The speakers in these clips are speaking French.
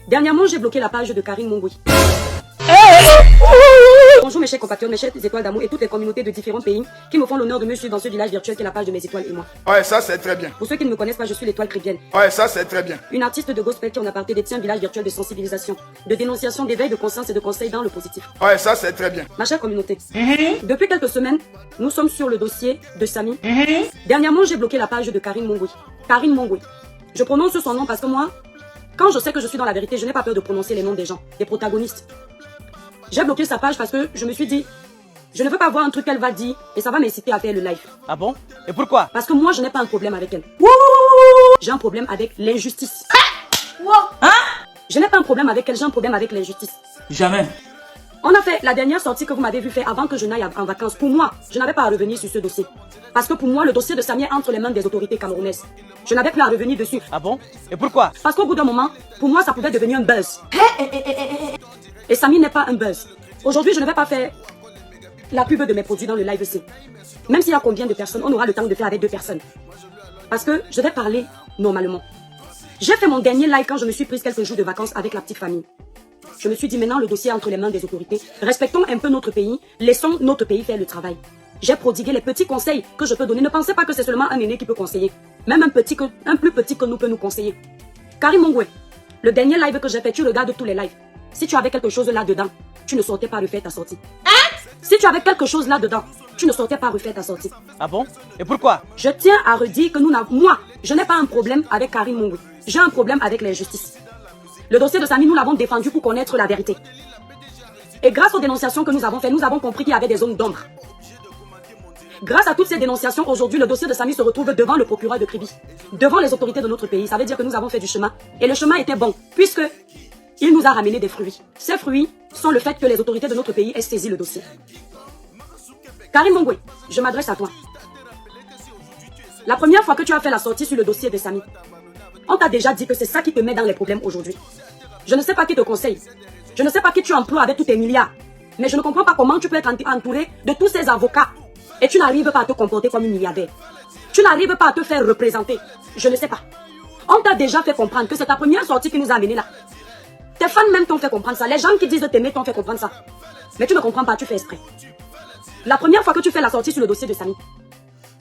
Dernièrement, j'ai bloqué la page de Karine Mongwe. Bonjour mes chers compatriotes, mes chères étoiles d'amour et toutes les communautés de différents pays qui me font l'honneur de me suivre dans ce village virtuel qui est la page de mes étoiles et moi. Ouais, ça c'est très bien. Pour ceux qui ne me connaissent pas, je suis l'étoile chrétienne. Ouais, ça c'est très bien. Une artiste de gospel qui en aparté détient un village virtuel de sensibilisation, de dénonciation, d'éveil de conscience et de conseils dans le positif. Ouais, ça c'est très bien. Ma chère communauté, depuis quelques semaines, nous sommes sur le dossier de Samy. Dernièrement, j'ai bloqué la page de Karine Mongwe. Karine Mongwe. Je prononce son nom parce que moi, quand je sais que je suis dans la vérité, je n'ai pas peur de prononcer les noms des gens, des protagonistes. J'ai bloqué sa page parce que je me suis dit, je ne veux pas voir un truc qu'elle va dire et ça va m'inciter à faire le live. Ah bon? Et pourquoi? Parce que moi, je n'ai pas un problème avec elle. J'ai un problème avec l'injustice. Je n'ai pas un problème avec elle, j'ai un problème avec l'injustice. Jamais. On a fait la dernière sortie que vous m'avez vu faire avant que je n'aille en vacances. Pour moi, je n'avais pas à revenir sur ce dossier. Parce que pour moi, le dossier de Samy est entre les mains des autorités camerounaises. Je n'avais plus à revenir dessus. Ah bon? Et pourquoi? Parce qu'au bout d'un moment, pour moi, ça pouvait devenir un buzz. Et Samy n'est pas un buzz. Aujourd'hui, je ne vais pas faire la pub de mes produits dans le live aussi. Même s'il y a combien de personnes, on aura le temps de faire avec 2 personnes. Parce que je vais parler normalement. J'ai fait mon dernier live quand je me suis prise quelques jours de vacances avec la petite famille. Je me suis dit maintenant le dossier est entre les mains des autorités. Respectons un peu notre pays. Laissons notre pays faire le travail. J'ai prodigué les petits conseils que je peux donner. Ne pensez pas que c'est seulement un aîné qui peut conseiller. Même un plus petit que nous peut nous conseiller. Karine Mongwe, le dernier live que j'ai fait, tu regardes tous les lives. Si tu avais quelque chose là-dedans, tu ne sortais pas refaire ta sortie. Si tu avais quelque chose là-dedans, tu ne sortais pas refaire ta sortie. Ah bon? Et pourquoi? Je tiens à redire que moi, je n'ai pas un problème avec Karine Mongwe. J'ai un problème avec l'injustice. Le dossier de Samy, nous l'avons défendu pour connaître la vérité. Et grâce aux dénonciations que nous avons faites, nous avons compris qu'il y avait des zones d'ombre. Grâce à toutes ces dénonciations, aujourd'hui, le dossier de Samy se retrouve devant le procureur de Kribi, devant les autorités de notre pays. Ça veut dire que nous avons fait du chemin. Et le chemin était bon, puisque il nous a ramené des fruits. Ces fruits sont le fait que les autorités de notre pays aient saisi le dossier. Karine Mongwe, je m'adresse à toi. La première fois que tu as fait la sortie sur le dossier de Samy, on t'a déjà dit que c'est ça qui te met dans les problèmes aujourd'hui. Je ne sais pas qui te conseille. Je ne sais pas qui tu emploies avec tous tes milliards. Mais je ne comprends pas comment tu peux être entouré de tous ces avocats et tu n'arrives pas à te comporter comme une milliardaire. Tu n'arrives pas à te faire représenter. Je ne sais pas. On t'a déjà fait comprendre que c'est ta première sortie qui nous a amené là. Tes fans même t'ont fait comprendre ça. Les gens qui disent de t'aimer t'ont fait comprendre ça. Mais tu ne comprends pas, tu fais exprès. La première fois que tu fais la sortie sur le dossier de Samy,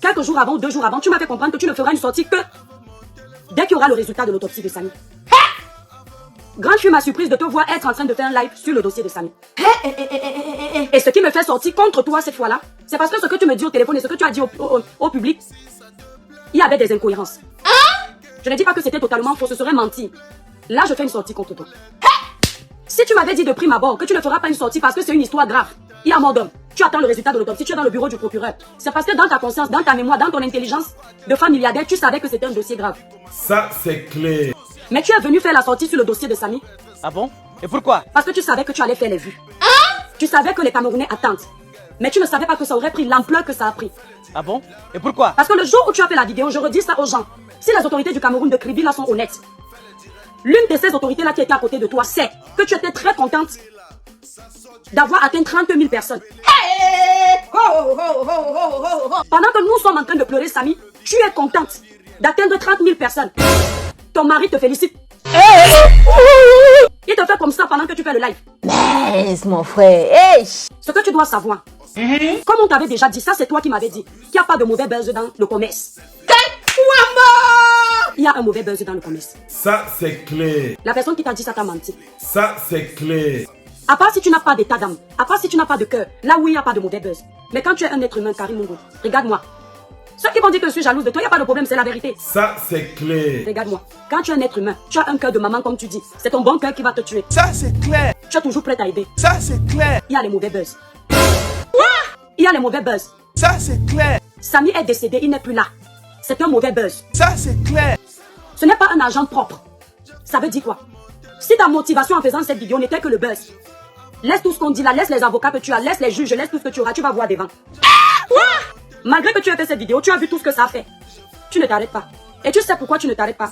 quelques jours avant ou 2 jours avant, tu m'as fait comprendre que tu ne feras une sortie que dès qu'il y aura le résultat de l'autopsie de Samy. Grande fut ma surprise de te voir être en train de faire un live sur le dossier de Samy. Et ce qui me fait sortir contre toi cette fois-là, c'est parce que ce que tu me dis au téléphone et ce que tu as dit au public, il y avait des incohérences. Je ne dis pas que c'était totalement faux, ce serait mentir. Là, je fais une sortie contre toi. Si tu m'avais dit de prime abord que tu ne feras pas une sortie parce que c'est une histoire grave, il y a mort d'homme. Tu attends le résultat de l'autopsie, tu es dans le bureau du procureur. C'est parce que dans ta conscience, dans ta mémoire, dans ton intelligence de femme milliardaire, tu savais que c'était un dossier grave. Ça, c'est clair. Mais tu es venu faire la sortie sur le dossier de Samy. Ah bon? Et pourquoi? Parce que tu savais que tu allais faire les vues. Tu savais que les Camerounais attendent. Mais tu ne savais pas que ça aurait pris l'ampleur que ça a pris. Ah bon? Et pourquoi? Parce que le jour où tu as fait la vidéo, je redis ça aux gens. Si les autorités du Cameroun de Kribi là sont honnêtes, l'une de ces autorités là qui était à côté de toi sait que tu étais très contente d'avoir atteint 30 000 personnes. Pendant que nous sommes en train de pleurer, Samy, tu es contente d'atteindre 30 000 personnes. Ton mari te félicite. Il te fait comme ça pendant que tu fais le live. Mais mon frère, hey. Ce que tu dois savoir, comme on t'avait déjà dit, ça c'est toi qui m'avais dit, qu'il n'y a pas de mauvais buzz dans le commerce. Il y a un mauvais buzz dans le commerce. Ça, c'est clair. La personne qui t'a dit ça t'a menti. Ça, c'est clair. À part si tu n'as pas d'état d'âme, à part si tu n'as pas de cœur, là où il n'y a pas de mauvais buzz. Mais quand tu es un être humain, Karine Mongwe, regarde-moi. Ceux qui vont dire que je suis jalouse de toi, il n'y a pas de problème, c'est la vérité. Ça, c'est clair. Regarde-moi. Quand tu es un être humain, tu as un cœur de maman comme tu dis. C'est ton bon cœur qui va te tuer. Ça c'est clair. Tu es toujours prête à aider. Ça c'est clair. Il y a les mauvais buzz. Il y a les mauvais buzz. Ça c'est clair. Samy est décédé, il n'est plus là. C'est un mauvais buzz. Ça c'est clair. Ce n'est pas un argent propre. Ça veut dire quoi? Si ta motivation en faisant cette vidéo n'était que le buzz, laisse tout ce qu'on dit là, laisse les avocats que tu as, laisse les juges, laisse tout ce que tu auras, tu vas voir devant. Malgré que tu aies fait cette vidéo, tu as vu tout ce que ça a fait. Tu ne t'arrêtes pas. Et tu sais pourquoi tu ne t'arrêtes pas.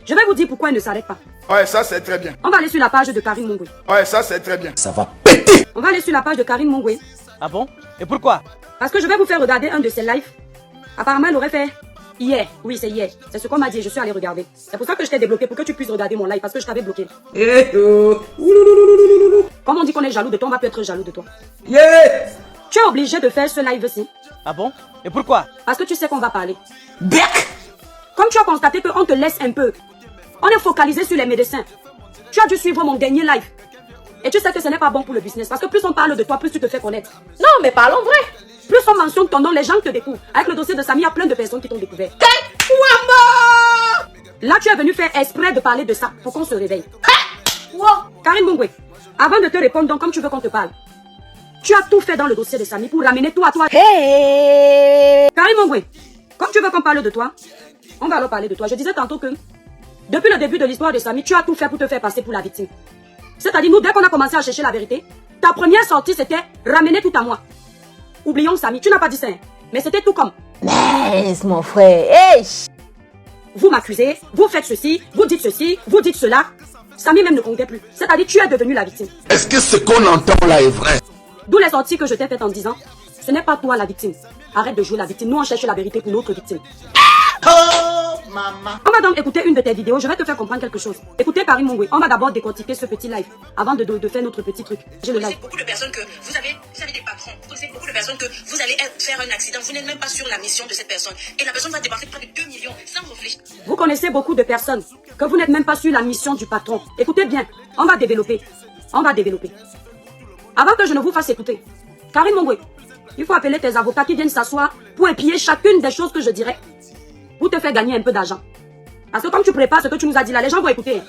Je vais vous dire pourquoi il ne s'arrête pas. Ouais, ça c'est très bien. On va aller sur la page de Karine Mongwe. Ouais, ça c'est très bien. Ça va péter. On va aller sur la page de Karine Mongwe. Ah bon? Et pourquoi? Parce que je vais vous faire regarder un de ses lives. Apparemment, elle aurait fait Hier, oui, c'est hier. C'est ce qu'on m'a dit, je suis allé regarder. C'est pour ça que je t'ai débloqué, pour que tu puisses regarder mon live, parce que je t'avais bloqué. Comme on dit qu'on est jaloux de toi, on va peut être jaloux de toi. Tu es obligé de faire ce live-ci. Ah bon? Et pourquoi? Parce que tu sais qu'on va parler. Comme tu as constaté qu'on te laisse un peu, on est focalisé sur les médecins. Tu as dû suivre mon dernier live. Et tu sais que ce n'est pas bon pour le business. Parce que plus on parle de toi, plus tu te fais connaître. Non, mais parlons vrai. Plus on mentionne ton nom, les gens te découvrent. Avec le dossier de Samy, il y a plein de personnes qui t'ont découvert. Là, tu es venu faire exprès de parler de ça pour qu'on se réveille. Karine Mungwe, avant de te répondre, donc, comme tu veux qu'on te parle, tu as tout fait dans le dossier de Samy pour ramener tout à toi. Hey. Karine Mungwe, comme tu veux qu'on parle de toi, on va alors parler de toi. Je disais tantôt que, depuis le début de l'histoire de Samy, tu as tout fait pour te faire passer pour la victime. C'est-à-dire, nous, dès qu'on a commencé à chercher la vérité, ta première sortie, c'était ramener tout à moi. Oublions Samy, tu n'as pas dit ça, hein, mais c'était tout comme. Laisse mon frère. Hey. Vous m'accusez, vous faites ceci, vous dites cela. Samy même ne comptait plus. C'est-à-dire, tu es devenu la victime. Est-ce que ce qu'on entend là est vrai? D'où les sorties que je t'ai faites en disant, ce n'est pas toi la victime. Arrête de jouer la victime. Nous, on cherche la vérité pour notre victime. On va donc écouter une de tes vidéos. Je vais te faire comprendre quelque chose. Écoutez Karine Mungwe. On va d'abord décortiquer ce petit live avant de faire notre petit truc. J'ai le live. Beaucoup de personnes que vous avez des patrons. Vous connaissez beaucoup de personnes que vous allez faire un accident. Vous n'êtes même pas sur la mission de cette personne. Et la personne va dépenser près de 2 millions sans réfléchir. Vous connaissez beaucoup de personnes que vous n'êtes même pas sur la mission du patron. Écoutez bien. On va développer. On va développer. Avant que je ne vous fasse écouter, Karine Mungwe, il faut appeler tes avocats qui viennent s'asseoir pour épier chacune des choses que je dirais. Pour te faire gagner un peu d'argent. Parce que comme tu prépares ce que tu nous as dit là, les gens vont écouter.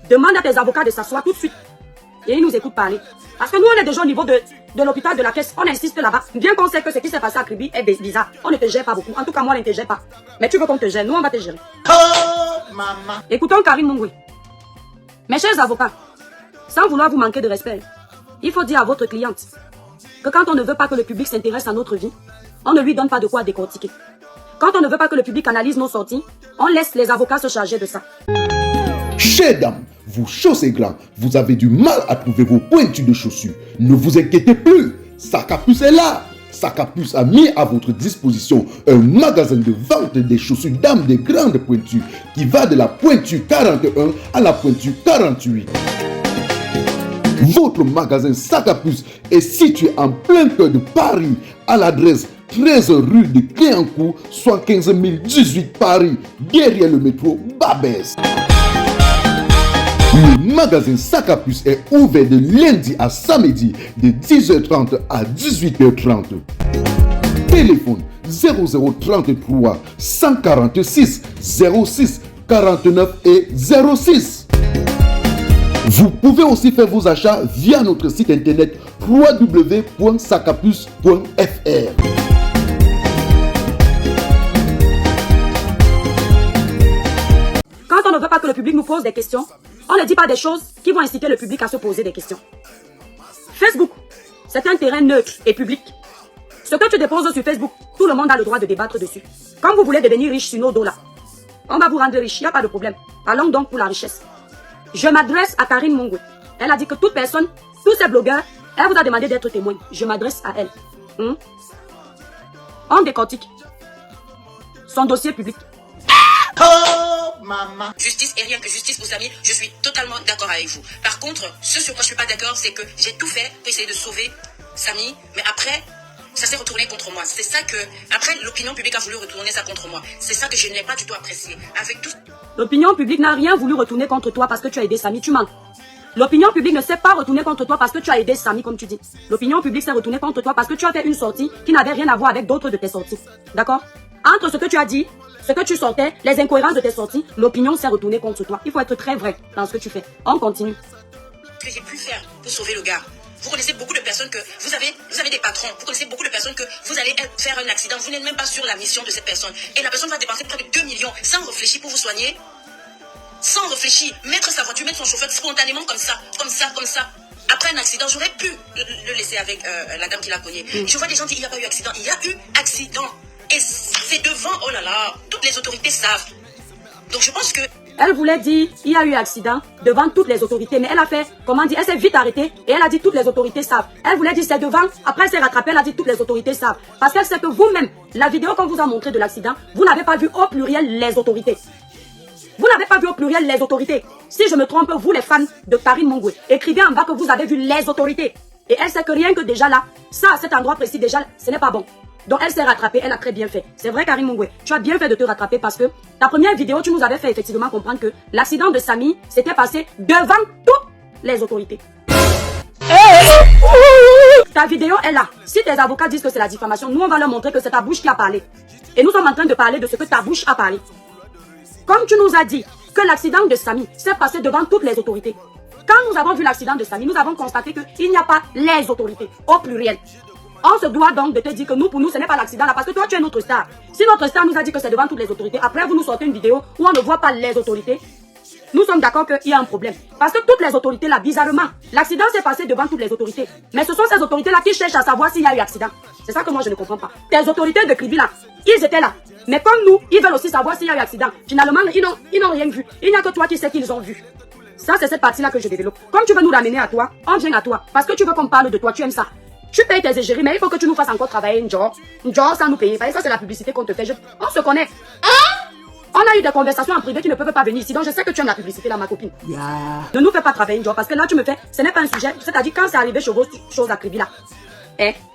Demande à tes avocats de s'asseoir tout de suite. Et ils nous écoutent parler. Parce que nous, on est déjà au niveau de l'hôpital de la caisse. On insiste là-bas. Bien qu'on sait que ce qui s'est passé à Kribi est bizarre. On ne te gère pas beaucoup. En tout cas, moi, on ne te gère pas. Mais tu veux qu'on te gère. Nous, on va te gérer. Écoutons Karine Mungwe. Mes chers avocats, sans vouloir vous manquer de respect, il faut dire à votre cliente que quand on ne veut pas que le public s'intéresse à notre vie, on ne lui donne pas de quoi décortiquer. Quand on ne veut pas que le public analyse nos sorties, on laisse les avocats se charger de ça. Chères dames, vos chaussées glands, vous avez du mal à trouver vos pointures de chaussures. Ne vous inquiétez plus, Sakapus est là. Sakapus a mis à votre disposition un magasin de vente des chaussures dames des grandes pointures qui va de la pointure 41 à la pointure 48. Votre magasin Sakapus est situé en plein cœur de Paris à l'adresse 13 rue de Cléancourt, soit 15 018 Paris, derrière le métro Babès. Le magasin Sakapus est ouvert de lundi à samedi de 10h30 à 18h30. Téléphone 0033 146 06 49 et 06. Vous pouvez aussi faire vos achats via notre site internet www.sakapus.fr. Quand on ne veut pas que le public nous pose des questions, on ne dit pas des choses qui vont inciter le public à se poser des questions. Facebook, c'est un terrain neutre et public. Ce que tu déposes sur Facebook, tout le monde a le droit de débattre dessus. Quand vous voulez devenir riche sur nos dos là, on va vous rendre riche, il n'y a pas de problème. Allons donc pour la richesse. Je m'adresse à Karine Mungwe. Elle a dit que toute personne, tous ces blogueurs, elle vous a demandé d'être témoin. Je m'adresse à elle. On décortique son dossier public. Justice et rien que justice pour Samy, je suis totalement d'accord avec vous. Par contre, ce sur quoi je suis pas d'accord, c'est que j'ai tout fait pour essayer de sauver Samy, mais après, ça s'est retourné contre moi. C'est ça que, après, l'opinion publique a voulu retourner ça contre moi. C'est ça que je n'ai pas du tout apprécié. Avec tout... L'opinion publique n'a rien voulu retourner contre toi parce que tu as aidé Samy, tu mens. L'opinion publique ne s'est pas retournée contre toi parce que tu as aidé Samy, comme tu dis. L'opinion publique s'est retournée contre toi parce que tu as fait une sortie qui n'avait rien à voir avec d'autres de tes sorties. D'accord? Entre ce que tu as dit, ce que tu sortais, les incohérences de tes sorties, l'opinion s'est retournée contre toi. Il faut être très vrai dans ce que tu fais. On continue. Ce que j'ai pu faire pour sauver le gars. Vous connaissez beaucoup de personnes que vous avez des patrons. Vous connaissez beaucoup de personnes que vous allez faire un accident. Vous n'êtes même pas sur la mission de cette personne. Et la personne va dépenser près de 2 millions sans réfléchir pour vous soigner. Sans réfléchir. Mettre sa voiture, mettre son chauffeur spontanément comme ça. Après un accident, j'aurais pu le laisser avec la dame qui l'a cogné. Je vois des gens dire il n'y a pas eu accident. Il y a eu accident. Et c'est devant, oh là là, toutes les autorités savent. Donc je pense que Elle voulait dire, il y a eu accident devant toutes les autorités. Mais elle a fait, comment dire, elle s'est vite arrêtée et elle a dit toutes les autorités savent. Elle voulait dire c'est devant, après elle s'est rattrapée, elle a dit toutes les autorités savent. Parce qu'elle sait que vous-même, la vidéo qu'on vous a montré de l'accident, vous n'avez pas vu au pluriel les autorités. Vous n'avez pas vu au pluriel les autorités. Si je me trompe, vous les fans de Karine Mongwe, écrivez en bas que vous avez vu les autorités. Et elle sait que rien que déjà là, ça à cet endroit précis déjà, ce n'est pas bon. Donc elle s'est rattrapée, elle a très bien fait. C'est vrai Karine Mongwe, tu as bien fait de te rattraper parce que ta première vidéo, tu nous avais fait effectivement comprendre que l'accident de Samy s'était passé devant toutes les autorités. Ta vidéo est là. Si tes avocats disent que c'est la diffamation, nous on va leur montrer que c'est ta bouche qui a parlé. Et nous sommes en train de parler de ce que ta bouche a parlé. Comme tu nous as dit que l'accident de Samy s'est passé devant toutes les autorités. Quand nous avons vu l'accident de Samy, nous avons constaté qu'il n'y a pas les autorités, au pluriel. On se doit donc de te dire que nous, pour nous, ce n'est pas l'accident là, parce que toi, tu es notre star. Si notre star nous a dit que c'est devant toutes les autorités, après vous nous sortez une vidéo où on ne voit pas les autorités, nous sommes d'accord qu'il y a un problème. Parce que toutes les autorités là, bizarrement, l'accident s'est passé devant toutes les autorités. Mais ce sont ces autorités là qui cherchent à savoir s'il y a eu accident. C'est ça que moi je ne comprends pas. Tes autorités de Kribi là, ils étaient là. Mais comme nous, ils veulent aussi savoir s'il y a eu accident. Finalement, ils n'ont rien vu. Il n'y a que toi qui sais qu'ils ont vu. Ça, c'est cette partie-là que je développe. Comme tu veux nous ramener à toi, on vient à toi. Parce que tu veux qu'on parle de toi, tu aimes ça. Tu payes tes égéries, mais il faut que tu nous fasses encore travailler une job sans nous payer. Parce que ça, c'est la publicité qu'on te fait. On se connaît. On a eu des conversations en privé qui ne peuvent pas venir ici. Donc, je sais que tu aimes la publicité, là, ma copine. Ne nous fais pas travailler une job. Parce que là, tu me fais, ce n'est pas un sujet. C'est-à-dire, quand c'est arrivé chez vos choses à Kribi, là,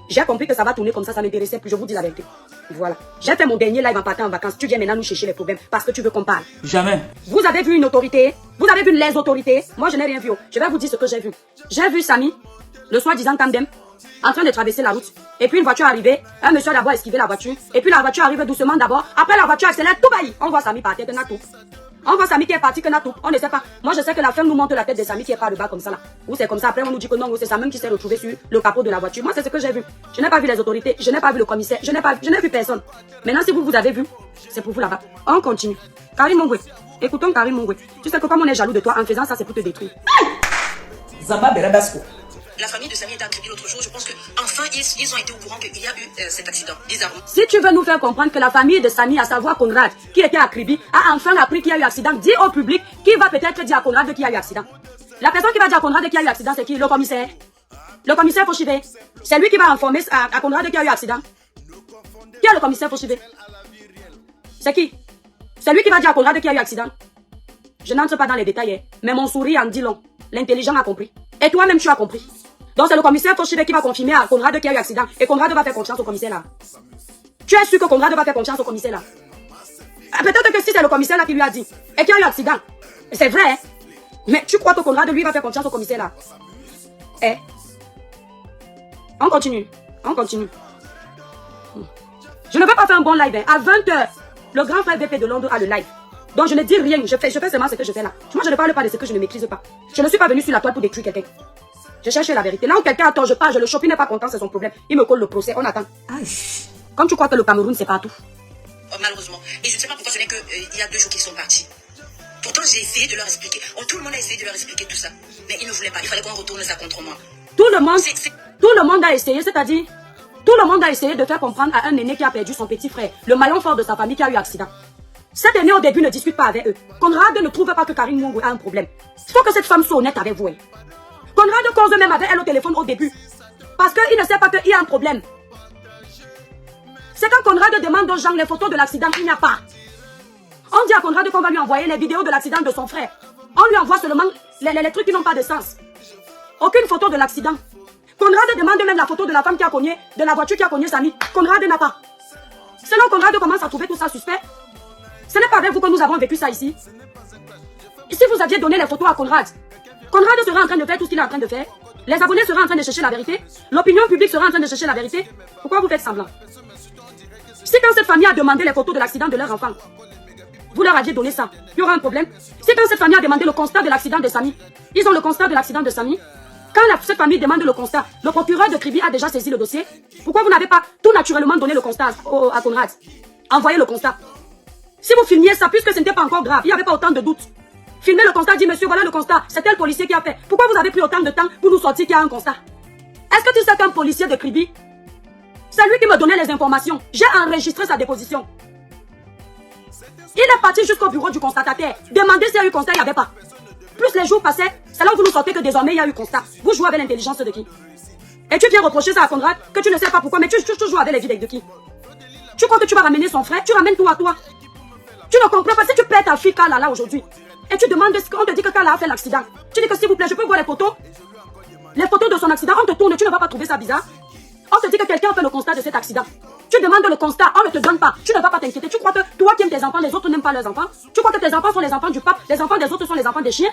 j'ai compris que ça va tourner comme ça m'intéressait plus. Je vous dis la vérité. Voilà. J'ai fait mon dernier live en partant en vacances. Tu viens maintenant nous chercher les problèmes parce que tu veux qu'on parle. Jamais. Vous avez vu une autorité? Vous avez vu les autorités? Moi, je n'ai rien vu. Je vais vous dire ce que j'ai vu. J'ai vu Samy, le soi-disant tandem, en train de traverser la route. Et puis une voiture arrivée. Un monsieur d'abord esquivé la voiture. Et puis la voiture arrive doucement d'abord. Après la voiture accélère tout bailli. On voit Samy partir que Natou. On voit Samy qui est parti que Natou. On ne sait pas. Moi, je sais que la femme nous montre la tête de Samy qui est par le bas comme ça là. Ou c'est comme ça. Après, on nous dit que non, c'est ça même qui s'est retrouvé sur le capot de la voiture. Moi, c'est ce que j'ai vu. Je n'ai pas vu les autorités. Je n'ai pas vu le commissaire. Je n'ai vu personne. Maintenant, si vous avez vu, c'est pour vous là-bas. On continue. Karine Mongwe. Écoutons Karine Mongwe. Tu sais que comme on est jaloux de toi, en faisant ça, c'est pour te détruire. Zamba Berabasco. La famille de Samy est accréditée l'autre jour. Je pense qu'enfin, ils ont été au courant qu'il y a eu cet accident. Bizarrement. Si tu veux nous faire comprendre que la famille de Samy, à savoir Conrad, qui était à Kribi, a enfin appris qu'il y a eu accident, dis au public qui va peut-être dire à Conrad qu'il y a eu accident. La personne qui va dire à Conrad qu'il y a eu accident, c'est qui? Le commissaire. Le commissaire Fauchivé. C'est lui qui va informer à Conrad qu'il y a eu accident. Qui est le commissaire Fauchivé? C'est qui? C'est lui qui va dire à Conrad qu'il y a eu accident. Je n'entre pas dans les détails, mais mon sourire en dit long. L'intelligent a compris. Et toi-même, tu as compris. Donc c'est le commissaire Fauchivé qui va confirmer à Conrad qu'il y a eu accident. Et Conrad va faire confiance au commissaire là. Tu es sûr que Conrad va faire confiance au commissaire là? Peut-être que si c'est le commissaire là qui lui a dit et qu'il y a eu accident, c'est vrai, hein? Mais tu crois que Conrad lui va faire confiance au commissaire là? On continue. On continue. Je ne veux pas faire un bon live. Hein. À 20h, le grand frère VP de Londres a le live. Donc je ne dis rien. Je fais seulement ce que je fais là. Moi je ne parle pas de ce que je ne maîtrise pas. Je ne suis pas venu sur la toile pour détruire quelqu'un. Je cherche la vérité. Là où quelqu'un attend, je parle, je le chope, il n'est pas content, c'est son problème. Il me colle le procès, on attend. Comme tu crois que le Cameroun, c'est partout. Malheureusement. Et je ne sais pas pourquoi ce n'est qu'il y a 2 jours qu'ils sont partis. Pourtant, j'ai essayé de leur expliquer. Tout le monde a essayé de leur expliquer tout ça. Mais ils ne voulaient pas. Il fallait qu'on retourne ça contre moi. Tout le monde a essayé, c'est-à-dire, tout le monde a essayé de faire comprendre à un aîné qui a perdu son petit frère, le maillon fort de sa famille qui a eu accident. Cet aîné au début ne discute pas avec eux. Conrad ne trouve pas que Karine Mongwe a un problème. Il faut que cette femme soit honnête avec vous. Hein. Conrad cause même avec elle au téléphone au début. Parce qu'il ne sait pas qu'il y a un problème. C'est quand Conrad demande aux gens les photos de l'accident qu'il n'y a pas. On dit à Conrad qu'on va lui envoyer les vidéos de l'accident de son frère. On lui envoie seulement les trucs qui n'ont pas de sens. Aucune photo de l'accident. Conrad demande même la photo de la femme qui a cogné, de la voiture qui a cogné Samy. Conrad n'a pas. Selon Conrad commence à trouver tout ça suspect. Ce n'est pas avec vous que nous avons vécu ça ici. Si vous aviez donné les photos à Conrad, Conrad serait en train de faire tout ce qu'il est en train de faire. Les abonnés seraient en train de chercher la vérité. L'opinion publique serait en train de chercher la vérité. Pourquoi vous faites semblant? Si quand cette famille a demandé les photos de l'accident de leur enfant, vous leur aviez donné ça, il y aura un problème. Si quand cette famille a demandé le constat de l'accident de Samy, ils ont le constat de l'accident de Samy. Quand cette famille demande le constat, le procureur de Kribi a déjà saisi le dossier. Pourquoi vous n'avez pas tout naturellement donné le constat à Conrad? Envoyez le constat. Si vous filmiez ça, puisque ce n'était pas encore grave, il n'y avait pas autant de doutes. Filmez le constat, dit monsieur, voilà le constat, c'est tel policier qui a fait. Pourquoi vous avez pris autant de temps pour nous sortir qu'il y a un constat? Est-ce que tu sais qu'un policier de Kribi, c'est lui qui me donnait les informations. J'ai enregistré sa déposition. Il est parti jusqu'au bureau du constatataire. Demander s'il y a eu constat, il n'y avait pas. Plus les jours passaient, c'est là où vous nous sortez que désormais il y a eu constat. Vous jouez avec l'intelligence de qui? Et tu viens reprocher ça à Conrad, que tu ne sais pas pourquoi, mais tu joues avec les vies de qui? Tu crois que tu vas ramener son frère? Tu ramènes tout à toi. Tu ne comprends pas si tu perds ta fille Carla là aujourd'hui. Et tu demandes, on te dit que Carla a fait l'accident. Tu dis que s'il vous plaît, je peux voir les photos? Les photos de son accident, on te tourne, tu ne vas pas trouver ça bizarre? On te dit que quelqu'un a fait le constat de cet accident. Tu demandes le constat, on ne te donne pas. Tu ne vas pas t'inquiéter. Tu crois que toi qui aimes tes enfants, les autres n'aiment pas leurs enfants? Tu crois que tes enfants sont les enfants du pape, les enfants des autres sont les enfants des chiens?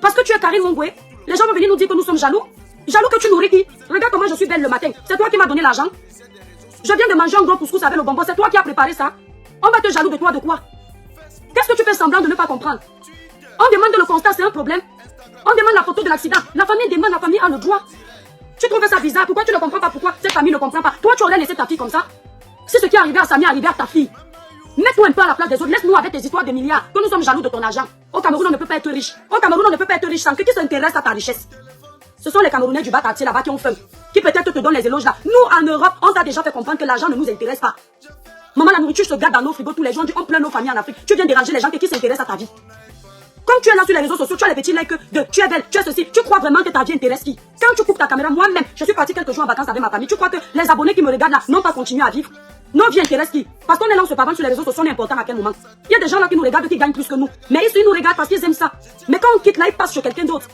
Parce que tu es Karine Mongwe, les gens vont venir nous dire que nous sommes jaloux. Jaloux que tu nourris qui? Regarde comment je suis belle le matin. C'est toi qui m'as donné l'argent. Je viens de manger un gros couscous avec le bonbon. C'est toi qui as préparé ça. On va te jaloux de toi de quoi? Qu'est-ce que tu fais semblant de ne pas comprendre? On demande le constat, c'est un problème. On demande la photo de l'accident. La famille demande, la famille a le droit. Tu trouves ça bizarre? Pourquoi tu ne comprends pas pourquoi cette famille ne comprend pas? Toi, tu aurais laissé ta fille comme ça? Si ce qui est arrivé à Samy est arrivé à ta fille, mets-toi un peu à la place des autres. Laisse-nous avec tes histoires de milliards. Que nous sommes jaloux de ton argent. Au Cameroun, on ne peut pas être riche. Au Cameroun, on ne peut pas être riche sans que qui s'intéresse à ta richesse. Ce sont les Camerounais du bas quartier là-bas qui ont faim. Qui peut-être te donnent les éloges là. Nous, en Europe, on t'a déjà fait comprendre que l'argent ne nous intéresse pas. Maman, la nourriture se garde dans nos frigos tous les jours. On pleure nos familles en Afrique. Tu viens déranger les gens qui s'intéressent à ta vie. Comme tu es là sur les réseaux sociaux, tu as les petits likes de tu es belle, tu es ceci. Tu crois vraiment que ta vie intéresse qui? Quand tu coupes ta caméra, moi-même, je suis partie quelques jours en vacances avec ma famille. Tu crois que les abonnés qui me regardent là n'ont pas continué à vivre? Nos vies intéressent qui? Parce qu'on est là, on se parle sur les réseaux sociaux, on est important à quel moment? Il y a des gens là qui nous regardent qui gagnent plus que nous. Mais ils nous regardent parce qu'ils aiment ça. Mais quand on quitte là, ils passent sur quelqu'un d'autre.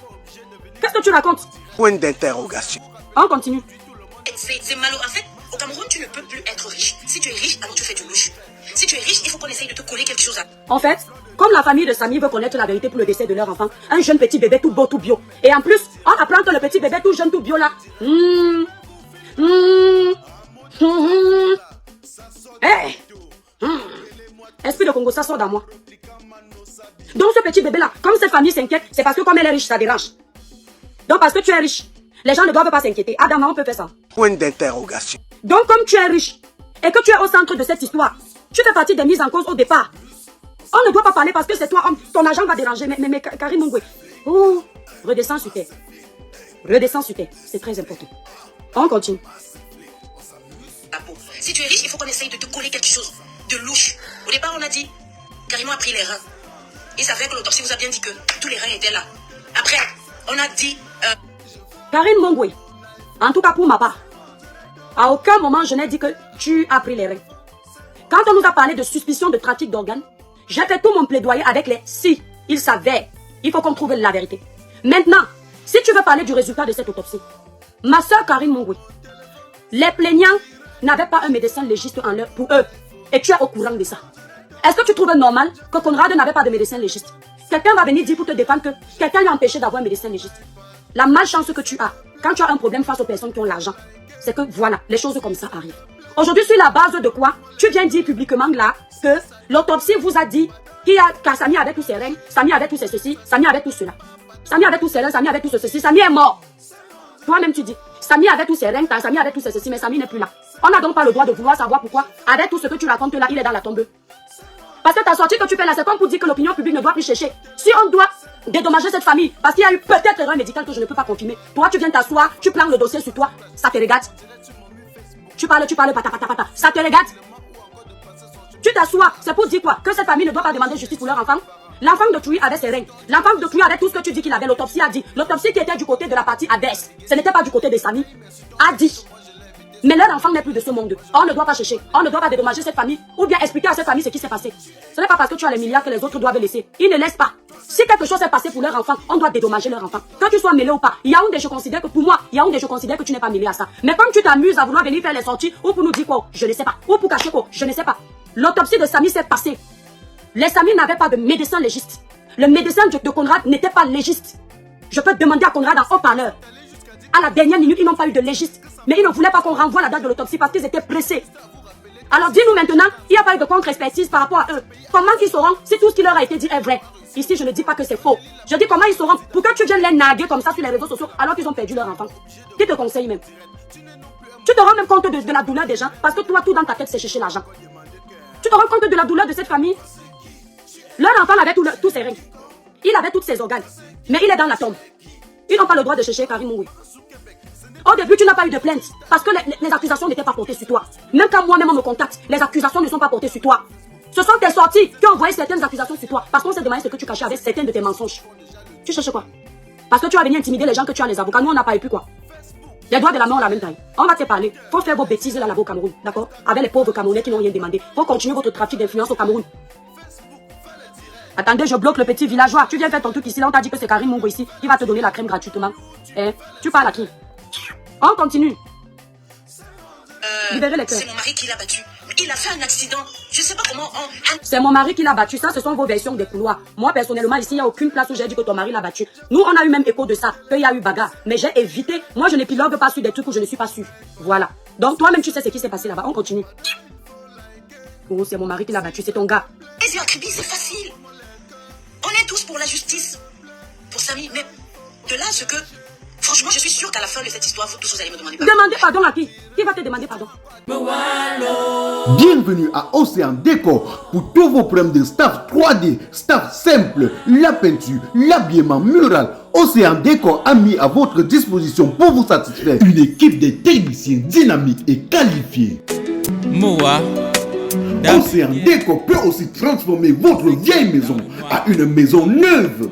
Qu'est-ce que tu racontes? Point d'interrogation. On continue. C'est malheureux. En fait, au Cameroun, tu ne peux plus être riche. Si tu es riche, alors tu fais du louche. Si tu es riche, il faut qu'on essaye de te coller quelque chose à... En fait, comme la famille de Samy veut connaître la vérité pour le décès de leur enfant, un jeune petit bébé tout beau, tout bio. Et en plus, on apprend que le petit bébé tout jeune, tout bio là... Hey! Esprit de Congo, ça sort dans moi. Donc ce petit bébé là, comme cette famille s'inquiète, c'est parce que comme elle est riche, ça dérange. Donc parce que tu es riche, les gens ne doivent pas s'inquiéter. Adam, on peut faire ça. Point d'interrogation. Donc comme tu es riche, et que tu es au centre de cette histoire, tu fais partie des mises en cause au départ. On ne doit pas parler parce que c'est toi, ton argent va déranger. Mais Karine Mongwe, oh, redescends sur terre. Redescends sur terre, c'est très important. On continue. Si tu es riche, il faut qu'on essaye de te coller quelque chose de louche. Au départ, on a dit, Karimo a pris les reins. Il savait que l'autopsie vous a bien dit que tous les reins étaient là. Après, on a dit... Karine Mongwe, en tout cas pour ma part, à aucun moment je n'ai dit que tu as pris les reins. Quand on nous a parlé de suspicion de trafic d'organes, j'ai fait tout mon plaidoyer avec les si. Il s'avère. Il faut qu'on trouve la vérité. Maintenant, si tu veux parler du résultat de cette autopsie, ma soeur Karine Mongwe, les plaignants n'avaient pas un médecin légiste en leur pour eux. Et tu es au courant de ça. Est-ce que tu trouves normal que Conrad n'avait pas de médecin légiste? Quelqu'un va venir dire pour te défendre que quelqu'un lui a empêché d'avoir un médecin légiste. La malchance que tu as, quand tu as un problème face aux personnes qui ont l'argent, c'est que voilà, les choses comme ça arrivent. Aujourd'hui, sur la base de quoi tu viens dire publiquement là que l'autopsie vous a dit que Samy avait tous ses reins, Samy avait tous ses ceci, Samy avait tout cela. Samy avait tous ses reins, Samy avait tout ceci, Samy est mort. Toi-même tu dis, Samy avait tous ses reins, Samy avait tous ses ceci, mais Samy n'est plus là. On n'a donc pas le droit de vouloir savoir pourquoi, avec tout ce que tu racontes là, il est dans la tombe. Parce que ta sortie que tu fais là, c'est comme pour dire que l'opinion publique ne doit plus chercher. Si on doit dédommager cette famille, parce qu'il y a eu peut-être erreur médicale que je ne peux pas confirmer, toi tu viens t'asseoir, tu prends le dossier sur toi, ça te regarde. Tu parles, pata, ça te regarde. Tu t'assois, c'est pour dire quoi? Que cette famille ne doit pas demander justice pour leur enfant. L'enfant de Touy avait ses reins. L'enfant de Touy avait tout ce que tu dis qu'il avait. L'autopsie a dit. L'autopsie qui était du côté de la partie adverse. Ce n'était pas du côté de Samy. A dit. Mais leur enfant n'est plus de ce monde. On ne doit pas chercher. On ne doit pas dédommager cette famille. Ou bien expliquer à cette famille ce qui s'est passé. Ce n'est pas parce que tu as les milliards que les autres doivent laisser. Ils ne laissent pas. Si quelque chose s'est passé pour leur enfant, on doit dédommager leur enfant. Que tu sois mêlé ou pas. Yaoundé, je considère que pour moi, Yaoundé, je considère que tu n'es pas mêlé à ça. Mais comme tu t'amuses à vouloir venir faire les sorties, ou pour nous dire quoi, je ne sais pas. Ou pour cacher quoi, je ne sais pas. L'autopsie de Samy s'est passée. Les Samy n'avaient pas de médecin légiste. Le médecin de Conrad n'était pas légiste. Je peux demander à Conrad en haut-parleur. À la dernière minute, ils n'ont pas eu de légiste. Mais ils ne voulaient pas qu'on renvoie la date de l'autopsie parce qu'ils étaient pressés. Alors dis-nous maintenant, il n'y a pas eu de contre-expertise par rapport à eux. Comment ils sauront si tout ce qui leur a été dit est vrai? Ici, je ne dis pas que c'est faux. Je dis comment ils sauront. Pourquoi tu viens les naguer comme ça sur les réseaux sociaux alors qu'ils ont perdu leur enfant? Qui te conseille même? Tu te rends même compte de la douleur des gens parce que toi, tout dans ta tête, c'est chercher l'argent. Tu te rends compte de la douleur de cette famille? Leur enfant avait tous ses reins. Il avait tous ses organes. Mais il est dans la tombe. Ils n'ont pas le droit de chercher Karine Mongwe. Au début, tu n'as pas eu de plainte parce que les accusations n'étaient pas portées sur toi. Même quand moi-même on me contacte, les accusations ne sont pas portées sur toi. Ce sont tes sorties qui ont envoyé certaines accusations sur toi. Parce qu'on s'est demandé ce que tu cachais avec certains de tes mensonges. Tu cherches quoi? Parce que tu as venu intimider les gens que tu as les avocats. Nous, on n'a pas eu plus quoi. Les doigts de la main ont la même taille. On va te parler. Faut faire vos bêtises là-bas au Cameroun. D'accord? Avec les pauvres Camerounais qui n'ont rien demandé. Faut continuer votre trafic d'influence au Cameroun. Attendez, je bloque le petit villageois. Tu viens faire ton truc ici. Là, on t'a dit que c'est Karim Mungo ici qui va te donner la crème gratuitement. Eh? Tu parles à qui? On continue. Libérez les cœurs. C'est mon mari qui l'a battu. Mais il a fait un accident. Je sais pas comment C'est mon mari qui l'a battu. Ça, ce sont vos versions des couloirs. Moi, personnellement, ici, il n'y a aucune place où j'ai dit que ton mari l'a battu. Nous, on a eu même écho de ça, qu'il y a eu bagarre. Mais j'ai évité. Moi, je n'épilogue pas sur des trucs où je ne suis pas sûr. Voilà. Donc, toi-même, tu sais ce qui s'est passé là-bas. On continue. Oh, c'est mon mari qui l'a battu. C'est ton gars. Les yeux à Kribi, c'est facile. On est tous pour la justice. Pour Samy. Mais de là, ce que... Franchement, je suis sûre qu'à la fin de cette histoire, vous tous, vous allez me demander pardon. Demandez pardon à qui? Qui va te demander pardon? Bienvenue à Océan Décor pour tous vos problèmes de staff 3D, staff simple, la peinture, l'habillement mural. Océan Décor a mis à votre disposition pour vous satisfaire une équipe de techniciens dynamiques et qualifiés. Océan Décor peut aussi transformer votre vieille maison à une maison neuve.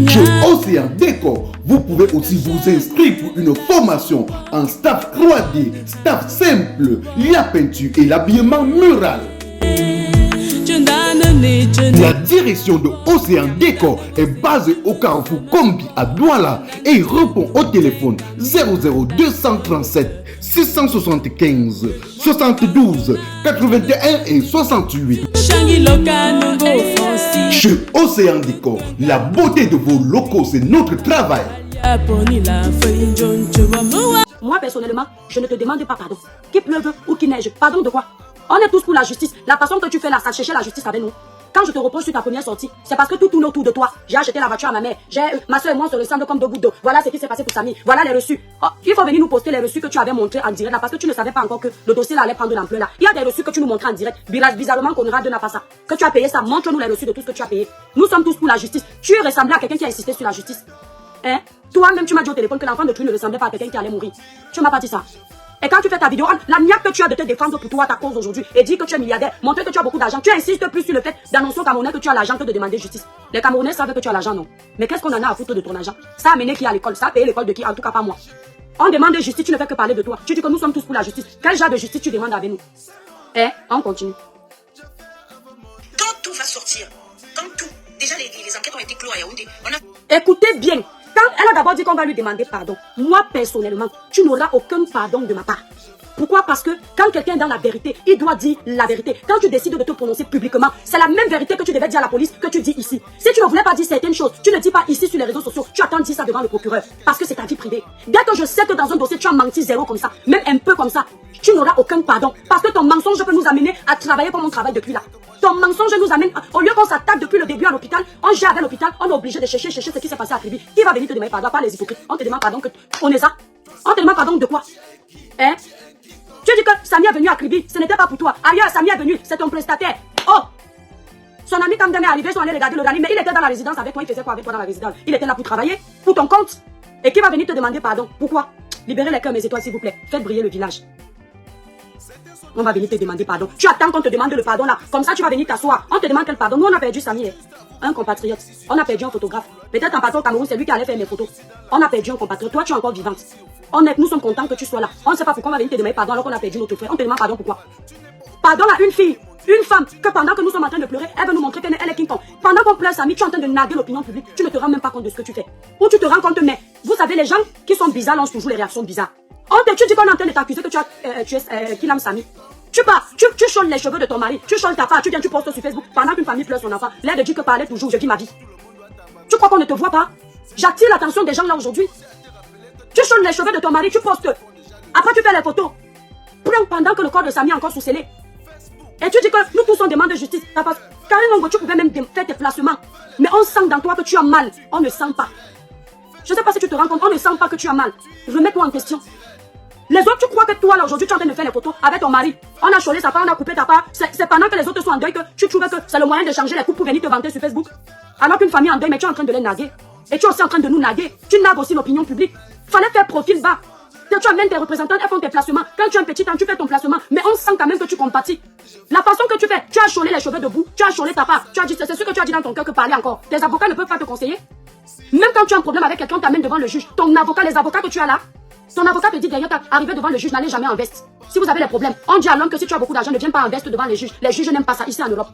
Chez Océan Décor, vous pouvez aussi vous inscrire pour une formation en staff 3D, staff simple, la peinture et l'habillement mural. La direction de Océan Décor est basée au carrefour Kombi à Douala et répond au téléphone 00237 675 72 81 et 68. Chez Océan Décor, la beauté de vos locaux, c'est notre travail. Moi, personnellement, je ne te demande pas pardon. Qu'il pleuve ou qu'il neige, pardon de quoi? On est tous pour la justice. La façon que tu fais là, ça chercher la justice avec nous. Quand je te reproche sur ta première sortie, c'est parce que tout tourne autour de toi. J'ai acheté la voiture à ma mère. Ma soeur et moi, on se ressemble comme deux gouttes d'eau. Voilà ce qui s'est passé pour Samy. Voilà les reçus. Oh, il faut venir nous poster les reçus que tu avais montrés en direct là, parce que tu ne savais pas encore que le dossier là allait prendre de l'ampleur là. Il y a des reçus que tu nous montres en direct. Bizarrement, qu'on n'a pas ça. Que tu as payé ça, montre-nous les reçus de tout ce que tu as payé. Nous sommes tous pour la justice. Tu ressemblais à quelqu'un qui a insisté sur la justice. Hein? Toi-même, tu m'as dit au téléphone que l'enfant de tu ne ressemblait pas à quelqu'un qui allait mourir. Tu m'as pas dit ça. Et quand tu fais ta vidéo, la niaque que tu as de te défendre pour toi, ta cause aujourd'hui, et dire que tu es milliardaire, montrer que tu as beaucoup d'argent, tu insistes plus sur le fait d'annoncer aux Camerounais que tu as l'argent que de demander justice. Les Camerounais savent que tu as l'argent, non? Mais qu'est-ce qu'on en a à foutre de ton argent? Ça a amené qui à l'école? Ça a payé l'école de qui? En tout cas pas moi. On demande justice, tu ne fais que parler de toi. Tu dis que nous sommes tous pour la justice. Quel genre de justice tu demandes avec nous? Eh, on continue. Quand tout va sortir, quand tout... Déjà, les enquêtes ont été clos à Yaoundé. Écoutez bien. Quand elle a d'abord dit qu'on va lui demander pardon, moi personnellement, tu n'auras aucun pardon de ma part. Pourquoi? Parce que quand quelqu'un est dans la vérité, il doit dire la vérité. Quand tu décides de te prononcer publiquement, c'est la même vérité que tu devais dire à la police que tu dis ici. Si tu ne voulais pas dire certaines choses, tu ne dis pas ici sur les réseaux sociaux, tu attends de dire ça devant le procureur. Parce que c'est ta vie privée. Dès que je sais que dans un dossier, tu as menti zéro comme ça, même un peu comme ça, tu n'auras aucun pardon. Parce que ton mensonge peut nous amener à travailler comme on travaille depuis là. Ton mensonge nous amène, au lieu qu'on s'attaque depuis le début à l'hôpital, on gère avec l'hôpital, on est obligé de chercher ce qui s'est passé à Kribi. Qui va venir te demander pardon? Pas les hypocrites. On te demande pardon que... On est ça? On te demande pardon de quoi? Hein? Tu dis que Samy est venu à Kribi, ce n'était pas pour toi. Ailleurs, Samy est venu, c'est ton prestataire. Oh! Son ami quand est arrivé, ils sont allés regarder le rallye, mais il était dans la résidence avec toi, il faisait quoi avec toi dans la résidence? Il était là pour travailler, pour ton compte. Et qui va venir te demander pardon? Pourquoi? Libérez les cœurs, mes étoiles, s'il vous plaît. Faites briller le village. On va venir te demander pardon. Tu attends qu'on te demande le pardon là. Comme ça, tu vas venir t'asseoir. On te demande quel pardon. Nous, on a perdu Samy, un compatriote. On a perdu un photographe. Peut-être en passant au Cameroun, c'est lui qui allait faire mes photos. On a perdu un compatriote. Toi, tu es encore vivante. Nous sommes contents que tu sois là. On ne sait pas pourquoi on va venir te demander pardon alors qu'on a perdu notre frère. On te demande pardon pourquoi? Pardon à une fille, une femme, que pendant que nous sommes en train de pleurer, elle veut nous montrer qu'elle est King Kong. Pendant qu'on pleure Samy, tu es en train de narguer l'opinion publique. Tu ne te rends même pas compte de ce que tu fais. Ou tu te rends compte, mais vous savez, les gens qui sont bizarres lancent toujours les réactions bizarres. Tu dis qu'on est en train de t'accuser que tu es qu'il aime Samy. Tu pars, tu choles les cheveux de ton mari, tu choles ta part, tu viens, tu postes sur Facebook pendant qu'une famille pleure son enfant. L'air de dire que parler toujours, je vis ma vie. Tu crois qu'on ne te voit pas? J'attire l'attention des gens là aujourd'hui. Tu choles les cheveux de ton mari, tu postes. Après tu fais les photos. Pendant que le corps de Samy est encore sous-scellé. Et tu dis que nous tous on demande de justice. Carrément, tu pouvais même faire tes placements. Mais on sent dans toi que tu as mal. On ne sent pas. Je ne sais pas si tu te rends compte, on ne sent pas que tu as mal. Remets-toi en question. Les autres, tu crois que toi, là, aujourd'hui, tu es en train de faire les photos avec ton mari. On a cholé sa part, on a coupé ta part. C'est pendant que les autres sont en deuil que tu trouves que c'est le moyen de changer les coupes pour venir te vanter sur Facebook. Alors qu'une famille en deuil, mais tu es en train de les naguer. Et tu es aussi en train de nous naguer. Tu nagues aussi l'opinion publique. Fallait faire profil bas. Tu amènes tes représentants, elles font tes placements. Quand tu es un petit temps, tu fais ton placement. Mais on sent quand même que tu compatis. La façon que tu fais, tu as cholé les cheveux debout, tu as cholé ta part. Tu as dit, c'est ce que tu as dit dans ton cœur que parler encore. Tes avocats ne peuvent pas te conseiller. Même quand tu as un problème avec quelqu'un, on t'amène devant le juge. Ton avocat, les avocats que tu as là, ton avocat te dit derrière, arrivé devant le juge, n'allez jamais en veste. Si vous avez des problèmes, on dit à l'homme que si tu as beaucoup d'argent, ne viens pas en veste devant les juges. Les juges n'aiment pas ça ici en Europe.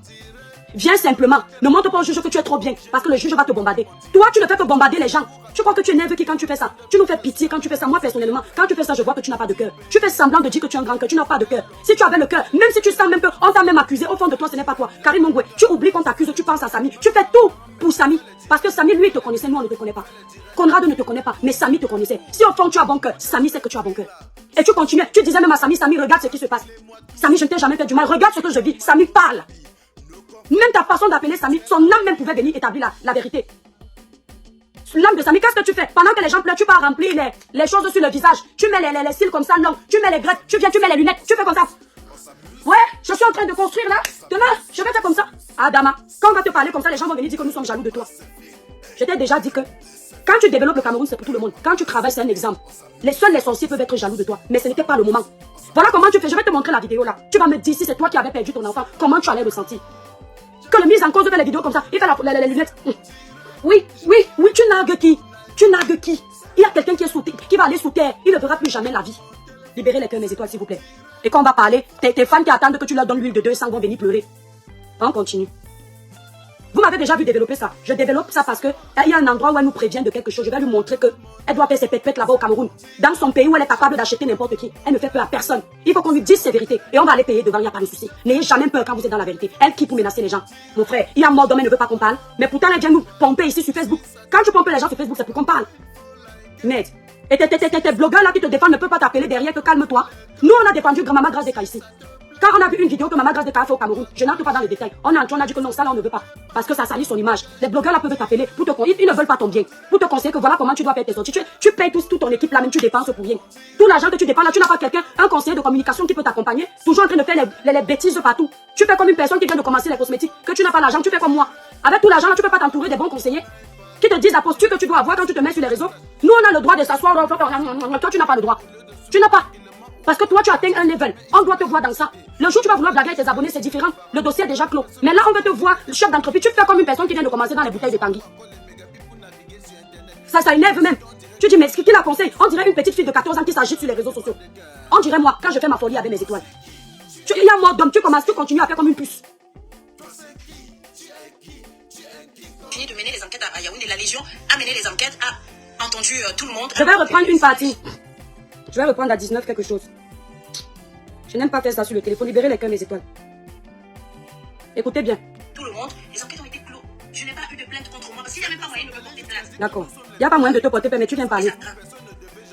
Viens simplement. Ne montre pas au juge que tu es trop bien, parce que le juge va te bombarder. Toi, tu ne fais que bombarder les gens. Tu crois que tu énerves qui quand tu fais ça? Tu nous fais pitié quand tu fais ça. Moi, personnellement, quand tu fais ça, je vois que tu n'as pas de cœur. Tu fais semblant de dire que tu es un grand cœur, tu n'as pas de cœur. Si tu avais le cœur, même si tu sens même qu'on t'a même accusé, au fond de toi, ce n'est pas toi. Karim Mongwe, tu oublies qu'on t'accuse, tu penses à Samy. Tu fais tout pour Samy. Parce que Samy, lui, il te connaissait, nous, on ne te connaît pas. Conrad ne te connaît pas, mais Samy te connaissait. Si au fond, tu as bon cœur, Samy sait que tu as bon cœur. Et tu continuais, tu disais même à Samy, Samy, regarde ce qui se passe. Samy, je ne t'ai jamais fait du mal, regarde ce que je vis. Samy parle. Même ta façon d'appeler Samy, son âme même pouvait venir établir la vérité. L'âme de Samy, qu'est-ce que tu fais? Pendant que les gens pleurent, tu pars remplir les choses sur le visage. Tu mets les cils comme ça longs, tu mets les grettes, tu viens, tu mets les lunettes, tu fais comme ça. Ouais, je suis en train de construire là. Demain, je vais faire comme ça. Ah, Dama, quand on va te parler comme ça, les gens vont venir dire que nous sommes jaloux de toi. Je t'ai déjà dit que quand tu développes le Cameroun, c'est pour tout le monde. Quand tu travailles, c'est un exemple. Seuls les sorciers peuvent être jaloux de toi, mais ce n'était pas le moment. Voilà comment tu fais. Je vais te montrer la vidéo là. Tu vas me dire si c'est toi qui avais perdu ton enfant, comment tu allais le sentir. Que le mise en cause fait les vidéos comme ça, il fait les lunettes. Oui, tu nargues qui? Tu nargues qui? Il y a quelqu'un qui est qui va aller sous terre, il ne verra plus jamais la vie. Libérez les cœurs, mes étoiles, s'il vous plaît. Et quand on va parler, tes fans qui attendent que tu leur donnes l'huile de 200 vont venir pleurer. On continue. Vous m'avez déjà vu développer ça. Je développe ça parce que il y a un endroit où elle nous prévient de quelque chose. Je vais lui montrer qu'elle doit faire ses pètes là-bas au Cameroun. Dans son pays où elle est capable d'acheter n'importe qui. Elle ne fait peur à personne. Il faut qu'on lui dise ses vérités. Et on va aller payer devant, il n'y a pas de souci. N'ayez jamais peur quand vous êtes dans la vérité. Elle qui pour menacer les gens. Mon frère, il y a mort d'homme, elle ne veut pas qu'on parle. Mais pourtant, elle vient nous pomper ici sur Facebook. Quand tu pompes les gens sur Facebook, c'est pour qu'on parle. Merde. Et tes blogueurs là qui te défendent ne peuvent pas t'appeler derrière que calme-toi. Nous, on a défendu Grand-Maman Grâce des Cas ici. Quand on a vu une vidéo que Maman Grâce des Cas a fait au Cameroun, je n'entre pas dans les détails. On a dit que non, ça là on ne veut pas. Parce que ça salit son image. Les blogueurs là peuvent t'appeler pour te conseiller. Ils ne veulent pas ton bien. Pour te conseiller que voilà comment tu dois faire tes sorties. Tu payes toute ton équipe là, même tu dépenses pour rien. Tout l'argent que tu dépenses là, tu n'as pas quelqu'un, un conseiller de communication qui peut t'accompagner. Toujours en train de faire les bêtises partout. Tu fais comme une personne qui vient de commencer les cosmétiques. Que tu n'as pas l'argent, tu fais comme moi. Avec tout l'argent là, tu peux pas t'entourer des bons conseillers qui te disent la posture que tu dois avoir quand tu te mets sur les réseaux. Nous on a le droit de s'asseoir. Toi tu n'as pas le droit. Tu n'as pas. Parce que toi, tu atteins un level. On doit te voir dans ça. Le jour où tu vas vouloir blaguer avec tes abonnés, c'est différent. Le dossier est déjà clos. Mais là, on veut te voir, le chef d'entreprise. Tu fais comme une personne qui vient de commencer dans les bouteilles de Tanguy. Ça énerve même. Tu dis, mais qui la conseille? On dirait une petite fille de 14 ans qui s'agite sur les réseaux sociaux. On dirait moi, quand je fais ma folie avec mes étoiles. Il y a mort d'homme, tu continues à faire comme une puce. Fini de mener les enquêtes à Yaoundé. La Légion a mené les enquêtes, a entendu tout le monde. Je vais reprendre une partie. Je vais reprendre à 19 quelque chose. Je n'aime pas faire ça sur le téléphone. Libérez les cœurs, mes étoiles. Écoutez bien. Tout le monde, les enquêtes ont été clos. Je n'ai pas eu de plainte contre moi. S'il n'y a même pas moyen de me porter plainte. D'accord. Il n'y a pas moyen de te porter plainte, mais tu viens parler.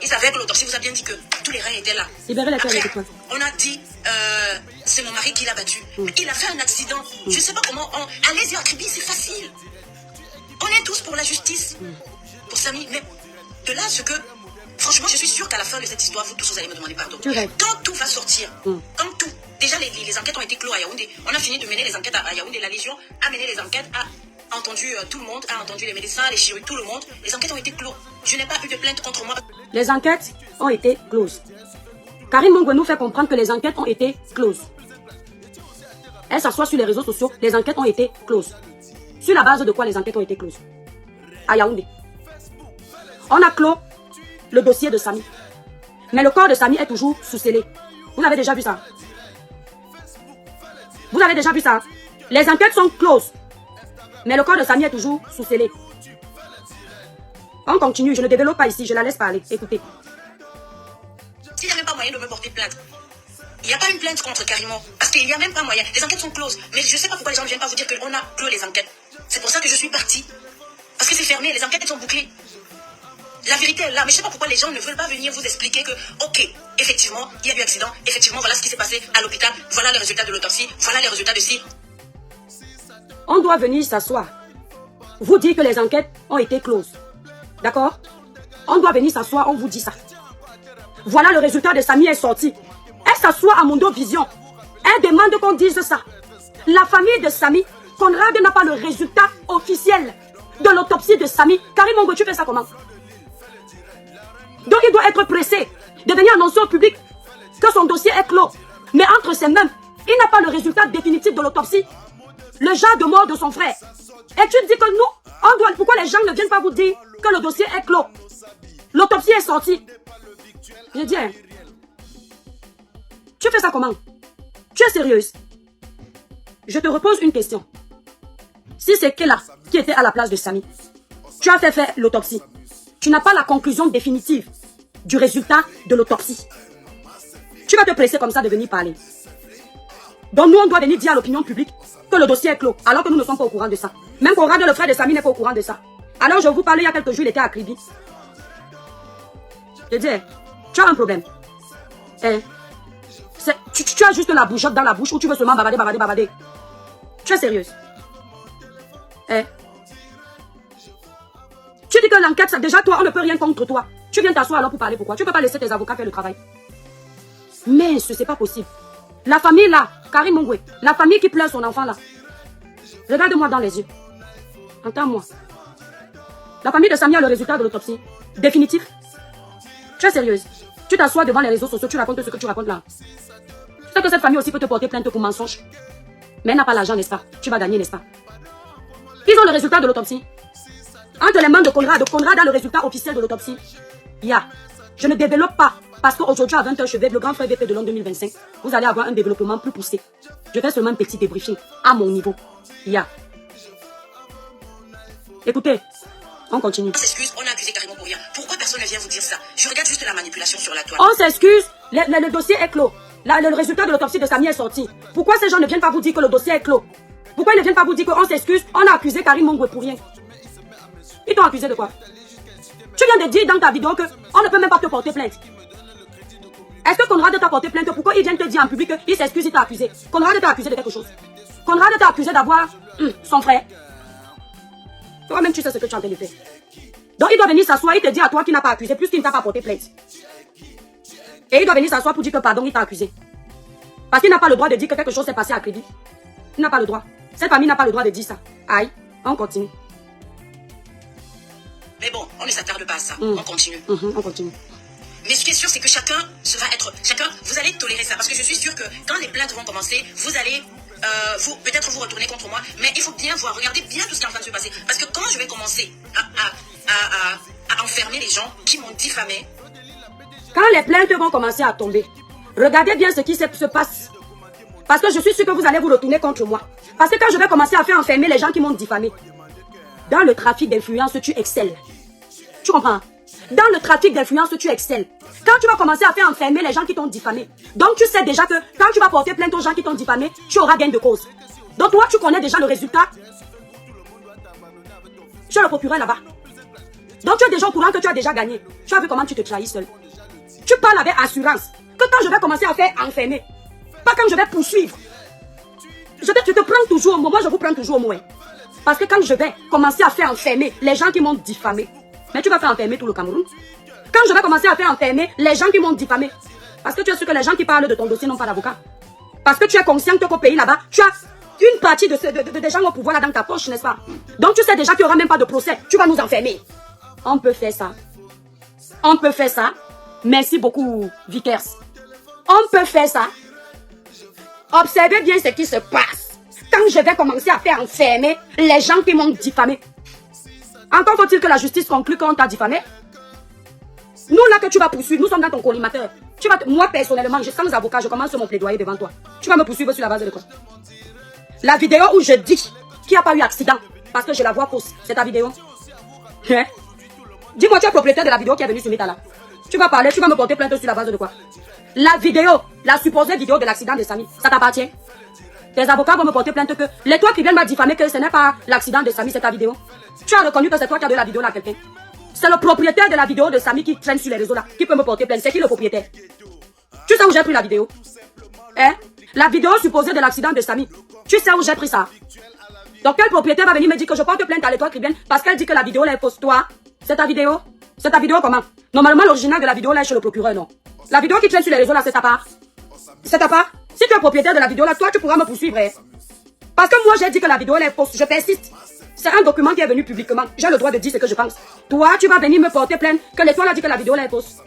Il s'avère que l'autopsie vous a bien dit que tous les reins étaient là. Libérez les cœurs, mes Après, étoiles. on a dit, c'est mon mari qui l'a battu. Il a fait un accident. Je ne sais pas comment. Allez-y, attribuer, c'est facile. On est tous pour la justice. Pour Samy. Mais de là, ce que. Franchement, je suis sûre qu'à la fin de cette histoire, vous tous, vous allez me demander pardon. Quand tout va sortir, quand tout. Déjà, les enquêtes ont été clos à Yaoundé. On a fini de mener les enquêtes à Yaoundé. La Légion a mené les enquêtes, a entendu tout le monde, a entendu les médecins, les chirurgiens, tout le monde. Les enquêtes ont été clos. Je n'ai pas eu de plainte contre moi. Les enquêtes ont été closes. Karim Mongwe nous fait comprendre que les enquêtes ont été closes. Elle s'assoit sur les réseaux sociaux. Les enquêtes ont été closes. Sur la base de quoi les enquêtes ont été closes? À Yaoundé. On a clos le dossier de Samy. Mais le corps de Samy est toujours sous scellé. Vous avez déjà vu ça? Vous avez déjà vu ça? Les enquêtes sont closes. Mais le corps de Samy est toujours sous scellé. On continue, je ne développe pas ici, je la laisse parler. Écoutez. S'il n'y a même pas moyen de me porter plainte, il n'y a pas une plainte contre Karimo. Parce qu'il n'y a même pas moyen. Les enquêtes sont closes. Mais je ne sais pas pourquoi les gens ne viennent pas vous dire qu'on a clos les enquêtes. C'est pour ça que je suis partie. Parce que c'est fermé, les enquêtes sont bouclées. La vérité est là, mais je ne sais pas pourquoi les gens ne veulent pas venir vous expliquer que, ok, effectivement, il y a eu accident, effectivement, voilà ce qui s'est passé à l'hôpital, voilà les résultats de l'autopsie, voilà les résultats de ci. On doit venir s'asseoir. Vous dire que les enquêtes ont été closes. D'accord? On doit venir s'asseoir, on vous dit ça. Voilà le résultat de Samy est sorti. Elle s'assoit à Mondo Vision. Elle demande qu'on dise ça. La famille de Samy, Conrad n'a pas le résultat officiel de l'autopsie de Samy. Karim Mongwe, tu fais ça comment? Donc il doit être pressé. de venir annoncer au public que son dossier est clos. Mais entre ses mains, il n'a pas le résultat définitif de l'autopsie. Le genre de mort de son frère. Et tu dis que nous, on doit... Pourquoi les gens ne viennent pas vous dire que le dossier est clos? L'autopsie est sortie. Je dis, hein, tu fais ça comment? Tu es sérieuse? Je te repose une question. Si c'est Kela qui était à la place de Samy, tu as fait faire l'autopsie. Tu n'as pas la conclusion définitive du résultat de l'autopsie. Tu vas te presser comme ça de venir parler. Donc nous, on doit venir dire à l'opinion publique que le dossier est clos, alors que nous ne sommes pas au courant de ça. Même Conrad, le frère de Samy, n'est pas au courant de ça. Alors je vous parlais il y a quelques jours, il était à Kribi. Je dis, tu as un problème. Tu as juste la bougeotte dans la bouche ou tu veux seulement babader. Tu es sérieuse? Tu dis que l'enquête, déjà toi, on ne peut rien contre toi. Tu viens t'asseoir alors pour parler, pourquoi? Tu ne peux pas laisser tes avocats faire le travail. Mais ce n'est pas possible. La famille là, Karim Mongwe, la famille qui pleure son enfant là. Regarde-moi dans les yeux. Entends-moi. La famille de Samy a le résultat de l'autopsie. Définitif. Tu es sérieuse? Tu t'assois devant les réseaux sociaux, tu racontes ce que tu racontes là. Tu sais que cette famille aussi peut te porter plainte pour mensonge. Mais elle n'a pas l'argent, n'est-ce pas? Tu vas gagner, n'est-ce pas? Ils ont le résultat de l'autopsie. Entre les mains de Conrad, Conrad a le résultat officiel de l'autopsie. Je ne développe pas. Parce qu'aujourd'hui, à 20h, je vais le grand frère BP de l'an 2025. Vous allez avoir un développement plus poussé. Je fais seulement un petit débriefing à mon niveau. Écoutez, on continue. On s'excuse, on a accusé Karim pour rien. Pourquoi personne ne vient vous dire ça? Je regarde juste la manipulation sur la toile. On s'excuse, le dossier est clos. Le résultat de l'autopsie de Samy est sorti. Pourquoi ces gens ne viennent pas vous dire que le dossier est clos? Pourquoi ils ne viennent pas vous dire qu'on s'excuse? On a accusé Karim Mongwe pour rien. Ils t'ont accusé de quoi? Tu viens de dire dans ta vidéo qu'on ne peut même pas te porter plainte. Est-ce que Conrad t'a porté plainte? Pourquoi il vient te dire en public qu'il s'excuse, il t'a accusé? Conrad t'a accusé de quelque chose. Conrad t'a accusé d'avoir son frère. Toi-même, tu sais ce que tu es en train de faire. Donc, il doit venir s'asseoir, il te dit à toi qu'il n'a pas accusé, plus qu'il ne t'a pas porté plainte. Et il doit venir s'asseoir pour dire que pardon, il t'a accusé. Parce qu'il n'a pas le droit de dire que quelque chose s'est passé à Crédit. Il n'a pas le droit. Cette famille n'a pas le droit de dire ça. Aïe, on continue. Mais bon, on ne s'attarde pas à ça. On continue. On continue. Mais ce qui est sûr, c'est que chacun, vous allez tolérer ça. Parce que je suis sûre que quand les plaintes vont commencer, vous allez peut-être vous retourner contre moi. Mais il faut bien voir, regardez bien tout ce qui est en train de se passer. Parce que quand je vais commencer à enfermer les gens qui m'ont diffamé. Quand les plaintes vont commencer à tomber, regardez bien ce qui se passe. Parce que je suis sûre que vous allez vous retourner contre moi. Parce que quand je vais commencer à faire enfermer les gens qui m'ont diffamé, dans le trafic d'influence, tu excelles. Tu comprends? Dans le trafic d'influence, tu excelles. Quand tu vas commencer à faire enfermer les gens qui t'ont diffamé, donc tu sais déjà que quand tu vas porter plainte aux gens qui t'ont diffamé, tu auras gain de cause. Donc toi, tu connais déjà le résultat. Tu es le procureur là-bas. Donc tu es déjà au courant que tu as déjà gagné. Tu as vu comment tu te trahis seul. Tu parles avec assurance que quand je vais commencer à faire enfermer, pas quand je vais poursuivre. Je te prends toujours au mot. Moi, je vous prends toujours au mot. Parce que quand je vais commencer à faire enfermer les gens qui m'ont diffamé, mais tu vas faire enfermer tout le Cameroun. Quand je vais commencer à faire enfermer les gens qui m'ont diffamé, parce que tu es sûr que les gens qui parlent de ton dossier n'ont pas d'avocat. Parce que tu es conscient qu'au pays là-bas, tu as une partie des gens au pouvoir là dans ta poche, n'est-ce pas? Donc tu sais déjà qu'il n'y aura même pas de procès. Tu vas nous enfermer. On peut faire ça. On peut faire ça. Merci beaucoup, Vickers. On peut faire ça. Observez bien ce qui se passe. Quand je vais commencer à faire enfermer les gens qui m'ont diffamé. Encore faut-il que la justice conclue qu'on t'a diffamé. Nous là que tu vas poursuivre, nous sommes dans ton collimateur. Moi personnellement, sans avocat, je commence mon plaidoyer devant toi. Tu vas me poursuivre sur la base de quoi? La vidéo où je dis qu'il n'y a pas eu accident, parce que je la vois fausse, c'est ta vidéo. Hein? Dis-moi, tu es propriétaire de la vidéo qui est venue sur Meta là. Tu vas parler, tu vas me porter plainte sur la base de quoi? La vidéo, la supposée vidéo de l'accident de Samy, ça t'appartient? Tes avocats vont me porter plainte que les toi qui viennent m'a diffamé que ce n'est pas l'accident de Samy, c'est ta vidéo. Tu as reconnu que c'est toi qui as donné la vidéo là à quelqu'un. C'est le propriétaire de la vidéo de Samy qui traîne sur les réseaux là, qui peut me porter plainte. C'est qui le propriétaire? Tu sais où j'ai pris la vidéo? Hein? La vidéo supposée de l'accident de Samy. Tu sais où j'ai pris ça? Donc quel propriétaire va venir me dire que je porte plainte à l'étoile Cribienne parce qu'elle dit que la vidéo là est fausse? Toi, c'est ta vidéo? C'est ta vidéo comment? Normalement l'original de la vidéo là est chez le procureur, non? La vidéo qui traîne sur les réseaux là, c'est ta part? C'est ta part? Si tu es propriétaire de la vidéo là, toi tu pourras me poursuivre. Hein? Parce que moi j'ai dit que la vidéo elle est fausse, je persiste. C'est un document qui est venu publiquement. J'ai le droit de dire ce que je pense. Toi, tu vas venir me porter plainte que l'étoile a dit que la vidéo là est fausse.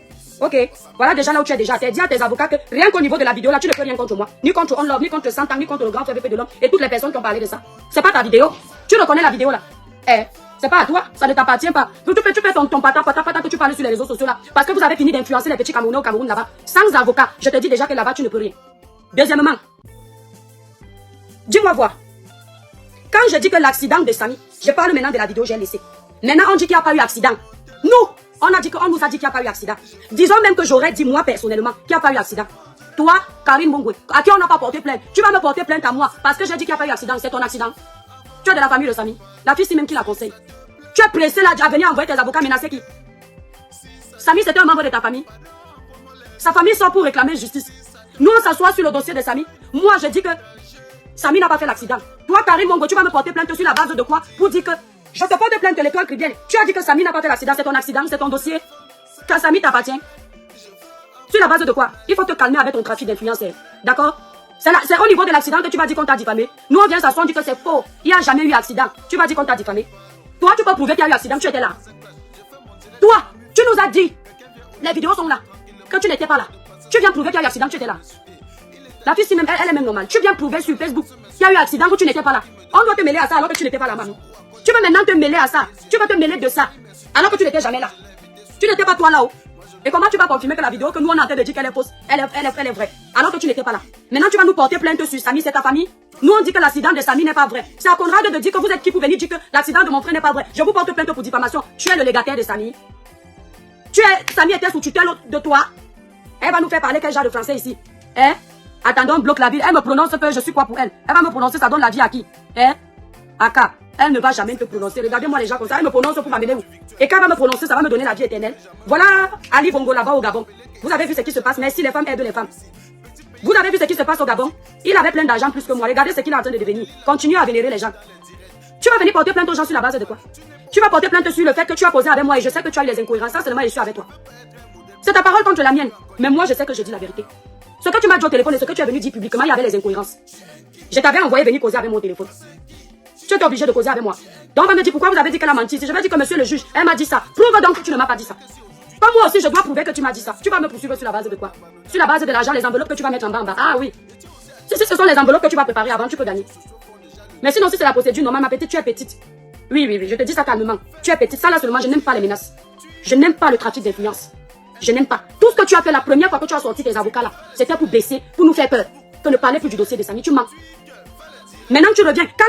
Ok, voilà déjà là où tu es déjà. T'as dit à tes avocats que rien qu'au niveau de la vidéo là, tu ne peux rien contre moi. Ni contre On Love, ni contre Santang, ni contre le grand frère de l'homme et toutes les personnes qui ont parlé de ça. C'est pas ta vidéo. Tu reconnais la vidéo là. Eh, c'est pas à toi, ça ne t'appartient pas. Tu fais ton pata que tu parles sur les réseaux sociaux là. Parce que vous avez fini d'influencer les petits Camerounais au Cameroun là-bas. Sans avocat, je te dis déjà que là-bas tu ne peux rien. Deuxièmement, dis-moi voir. Quand je dis que l'accident de Samy, je parle maintenant de la vidéo que j'ai laissée. Maintenant on dit qu'il n'y a pas eu accident. Nous, on nous a dit qu'il n'y a pas eu accident. Disons même que j'aurais dit moi personnellement qu'il n'y a pas eu accident. Toi, Karim Bongwe, à qui on n'a pas porté plainte, tu vas me porter plainte à moi parce que j'ai dit qu'il n'y a pas eu accident, c'est ton accident. Tu es de la famille de Samy. La fille, c'est même qui la conseille. Tu es pressé là à venir envoyer tes avocats menacer qui? Samy, c'était un membre de ta famille. Sa famille sort pour réclamer justice. Nous, on s'assoit sur le dossier de Samy. Moi, je dis que Samy n'a pas fait l'accident. Toi, Karim Mongo, tu vas me porter plainte sur la base de quoi? Pour dire que je te porte plainte de l'école criminelle. Tu as dit que Samy n'a pas fait l'accident, c'est ton accident, c'est ton dossier. Que Samy t'appartient. Sur la base de quoi? Il faut te calmer avec ton trafic d'influence. D'accord? C'est au niveau de l'accident que tu vas dire qu'on t'a diffamé. Nous, on vient s'asseoir, on dit que c'est faux. Il n'y a jamais eu accident. Tu vas dire qu'on t'a diffamé. Toi, tu peux prouver qu'il y a eu accident, tu étais là. Toi, tu nous as dit, les vidéos sont là, que tu n'étais pas là. Tu viens prouver qu'il y a eu accident, tu étais là. La fille, même, elle est même normale. Tu viens prouver sur Facebook qu'il y a eu accident où tu n'étais pas là. On doit te mêler à ça alors que tu n'étais pas là, mamie. Tu veux maintenant te mêler à ça. Tu vas te mêler de ça alors que tu n'étais jamais là. Tu n'étais pas toi là-haut. Et comment tu vas confirmer que la vidéo que nous on a en train de dire qu'elle est fausse, elle est vraie, alors que tu n'étais pas là. Maintenant tu vas nous porter plainte sur Samy, c'est ta famille. Nous on dit que l'accident de Samy n'est pas vrai. C'est à Conrad de dire que vous êtes qui pour venir dire que l'accident de mon frère n'est pas vrai. Je vous porte plainte pour diffamation. Tu es le légataire de Samy. Samy était sous tutelle de toi. Elle va nous faire parler quel genre de français ici. Hein? Attendons, on bloque la ville. Elle me prononce que je suis quoi pour elle. Elle va me prononcer, ça donne la vie à qui? Hein? Aka. Elle ne va jamais te prononcer. Regardez-moi les gens comme ça. Elle me prononce pour m'amener où? Et quand elle va me prononcer, ça va me donner la vie éternelle. Voilà Ali Bongo là-bas au Gabon. Vous avez vu ce qui se passe. Merci les femmes aident les femmes. Vous avez vu ce qui se passe au Gabon? Il avait plein d'argent plus que moi. Regardez ce qu'il est en train de devenir. Continue à vénérer les gens. Tu vas venir porter plainte aux gens sur la base de quoi? Tu vas porter plainte sur le fait que tu as causé avec moi et je sais que tu as eu les incohérences. Ça seulement je suis avec toi. C'est ta parole contre la mienne. Mais moi je sais que je dis la vérité. Ce que tu m'as dit au téléphone et ce que tu es venu dire publiquement, il y avait les incohérences. Je t'avais envoyé venir causer avec mon téléphone. Tu étais obligé de causer avec moi. Donc on va me dire pourquoi vous avez dit qu'elle a menti. Si je vais dire que monsieur le juge, elle m'a dit ça. Prouve donc que tu ne m'as pas dit ça. Pas moi aussi, je dois prouver que tu m'as dit ça. Tu vas me poursuivre sur la base de quoi? Sur la base de l'argent, les enveloppes que tu vas mettre en bas. Ah oui. Si ce sont les enveloppes que tu vas préparer avant, tu peux gagner. Mais sinon, si c'est la procédure normale, ma petite, tu es petite. Oui, je te dis ça calmement. Tu es petite. Ça là seulement, je n'aime pas les menaces. Je n'aime pas le trafic d'influence. Je n'aime pas. Tout ce que tu as fait la première fois que tu as sorti tes avocats là, c'était pour baisser, pour nous faire peur. Que ne parler plus du dossier de Samy, tu mens. Maintenant tu reviens, quand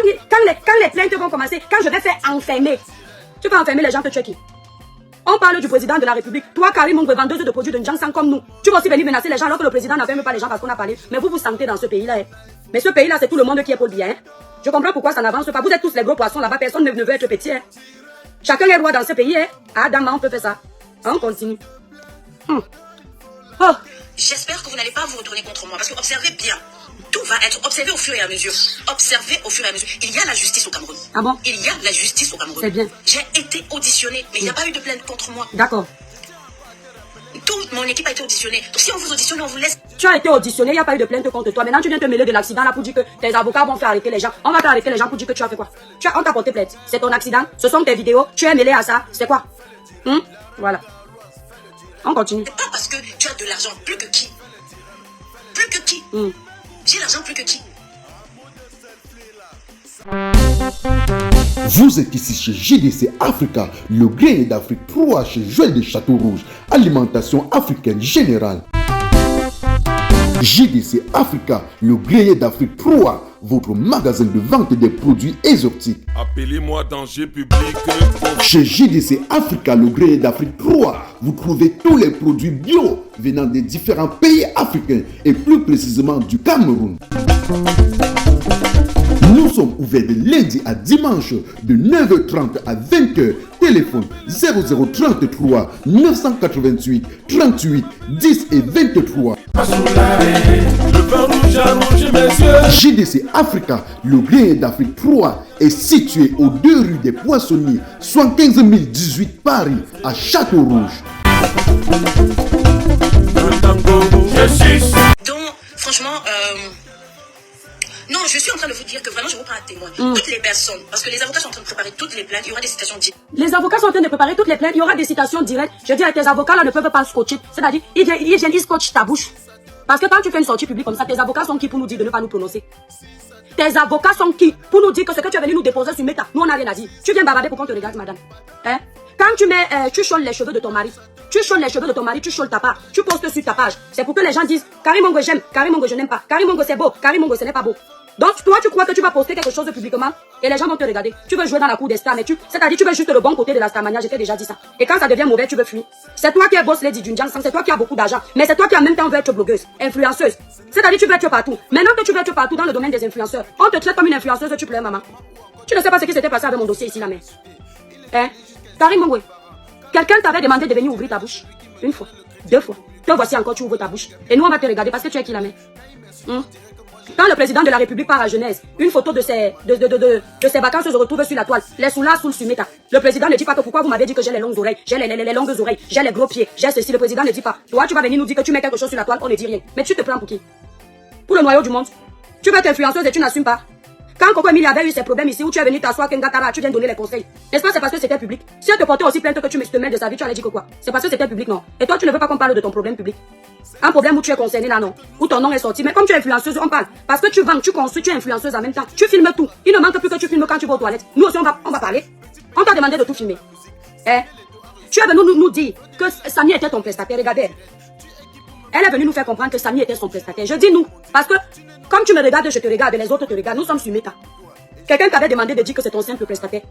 les plaintes vont commencer, quand je vais faire enfermer, tu vas enfermer les gens que tu es qui? On parle du président de la République. Toi, Karim, mon vendeuse de produits de Njansan comme nous. Tu vas aussi venir menacer les gens alors que le président n'enferme pas les gens parce qu'on a parlé. Mais vous vous sentez dans ce pays-là. Hein. Mais ce pays-là, c'est tout le monde qui est pour le bien. Hein. Je comprends pourquoi ça n'avance pas. Vous êtes tous les gros poissons là-bas, personne ne veut être petit. Hein. Chacun est roi dans ce pays. Hein. Ah, dame, on peut faire ça. On continue. Oh. J'espère que vous n'allez pas vous retourner contre moi parce que observez bien. Tout va être observé au fur et à mesure. Observez au fur et à mesure. Il y a la justice au Cameroun. Ah bon? Il y a la justice au Cameroun. C'est bien. J'ai été auditionnée, mais il n'y a pas eu de plainte contre moi. D'accord. Toute mon équipe a été auditionnée. Donc si on vous auditionne, on vous laisse. Tu as été auditionné, il n'y a pas eu de plainte contre toi. Maintenant, tu viens te mêler de l'accident là pour dire que tes avocats vont faire arrêter les gens. On va faire arrêter les gens pour dire que tu as fait quoi? On t'a porté plainte. C'est ton accident. Ce sont tes vidéos. Tu es mêlé à ça. C'est quoi? Voilà. On continue. C'est pas parce que tu as de l'argent plus que qui? Plus que qui? J'ai l'argent plus que qui? Vous êtes ici chez JDC Africa, le grain d'Afrique 3 chez Joël de Château-Rouge, alimentation africaine générale. JDC Africa, le grenier d'Afrique 3, votre magasin de vente des produits exotiques. Appelez-moi danger public. Chez JDC Africa, le grenier d'Afrique 3, vous trouvez tous les produits bio venant des différents pays africains et plus précisément du Cameroun. Nous sommes ouverts de lundi à dimanche de 9h30 à 20h. Téléphone 0033 988 38 10 et 23. Le pain rouge à rouge, messieurs. JDC Africa, le grenier d'Afrique 3, est situé aux 2 rues des Poissonniers, 75 018 Paris, à Château-Rouge. Donc, franchement, Non, je suis en train de vous dire que vraiment, je vous prends à témoin. Toutes les personnes, parce que les avocats sont en train de préparer toutes les plaintes, il y aura des citations directes. Les avocats sont en train de préparer toutes les plaintes, il y aura des citations directes. Je dis, tes avocats là ne peuvent pas scotcher. C'est-à-dire, ils scotchent ta bouche. Parce que quand tu fais une sortie publique comme ça, tes avocats sont qui pour nous dire de ne pas nous prononcer? Tes avocats sont qui pour nous dire que ce que tu es venu nous déposer sur Meta, nous on n'a rien à dire. Tu viens bavarder pour qu'on te regarde, madame. Hein? Quand tu choles les cheveux de ton mari, tu choles ta part, tu postes sur ta page. C'est pour que les gens disent, Karim Mongo j'aime, Karim Mongo je n'aime pas, Karim Mongo c'est beau, Karim Mongo ce n'est pas beau. Donc toi tu crois que tu vas poster quelque chose publiquement et les gens vont te regarder. Tu veux jouer dans la cour des stars, mais c'est-à-dire tu veux juste le bon côté de la starmania, j'étais déjà dit ça. Et quand ça devient mauvais, tu veux fuir. C'est toi qui es boss lady d'une Jiang, c'est toi qui as beaucoup d'argent, mais c'est toi qui en même temps veux être blogueuse, influenceuse. C'est-à-dire tu veux être partout. Maintenant que tu veux être partout dans le domaine des influenceurs, on te traite comme une influenceuse, tu plais maman. Tu ne sais pas ce qui s'était passé avec mon dossier ici la mère. Hein? Karim Mongo, quelqu'un t'avait demandé de venir ouvrir ta bouche. Une fois, deux fois. Te voici encore, tu ouvres ta bouche. Et nous on va te regarder parce que tu es qui la mère. Quand le président de la République part à Genèse, une photo de ses vacances se retrouve sur la toile. Les soulards sous le Sumeta. Le président ne dit pas que pourquoi vous m'avez dit que j'ai les longues oreilles, j'ai les longues oreilles, j'ai les gros pieds, j'ai ceci. Le président ne dit pas. Toi, tu vas venir nous dire que tu mets quelque chose sur la toile, on ne dit rien. Mais tu te prends pour qui? Pour le noyau du monde. Tu veux être influenceuse et tu n'assumes pas. Quand Coco Emile avait eu ses problèmes ici, où tu es venu t'asseoir Kengatara, tu viens donner les conseils. N'est-ce pas, c'est parce que c'était public. Si elle te portait aussi plainte que tu te mêles de sa vie, tu allais dire que quoi? C'est parce que c'était public, non? Et toi, tu ne veux pas qu'on parle de ton problème public. Un problème où tu es concerné là, non? Où ton nom est sorti. Mais comme tu es influenceuse, on parle. Parce que tu vends, tu construis, tu es influenceuse en même temps. Tu filmes tout. Il ne manque plus que tu filmes quand tu vas aux toilettes. Nous aussi, on va parler. On t'a demandé de tout filmer. Hein? Tu es venu nous dire que Samy était ton prestataire. Regardez. Elle est venue nous faire comprendre que Samy était son prestataire. Je dis nous. Parce que, comme tu me regardes, je te regarde, les autres te regardent. Nous sommes sur Meta. Quelqu'un t'avait demandé de dire que c'est ton simple prestataire.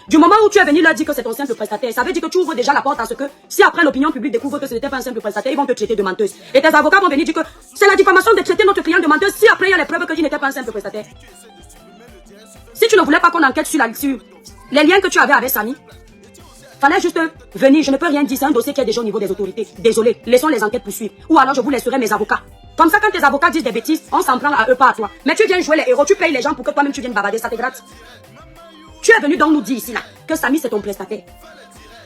Du moment où tu es venu leur dire que c'est ton simple prestataire, ça veut dire que tu ouvres déjà la porte à ce que, si après l'opinion publique découvre que ce n'était pas un simple prestataire, ils vont te traiter de menteuse. Et tes avocats vont venir dire que c'est la diffamation de traiter notre client de menteuse si après il y a les preuves qu'il n'était pas un simple prestataire. Si tu ne voulais pas qu'on enquête sur les liens que tu avais avec Samy, fallait juste venir, je ne peux rien dire, c'est un dossier qui est déjà au niveau des autorités. Désolé, laissons les enquêtes poursuivre. Ou alors je vous laisserai mes avocats. Comme ça, quand tes avocats disent des bêtises, on s'en prend à eux, pas à toi. Mais tu viens jouer les héros, tu payes les gens pour que toi-même tu viennes bavarder, ça te gratte. Tu es venu donc nous dire ici là, que Samy c'est ton prestataire.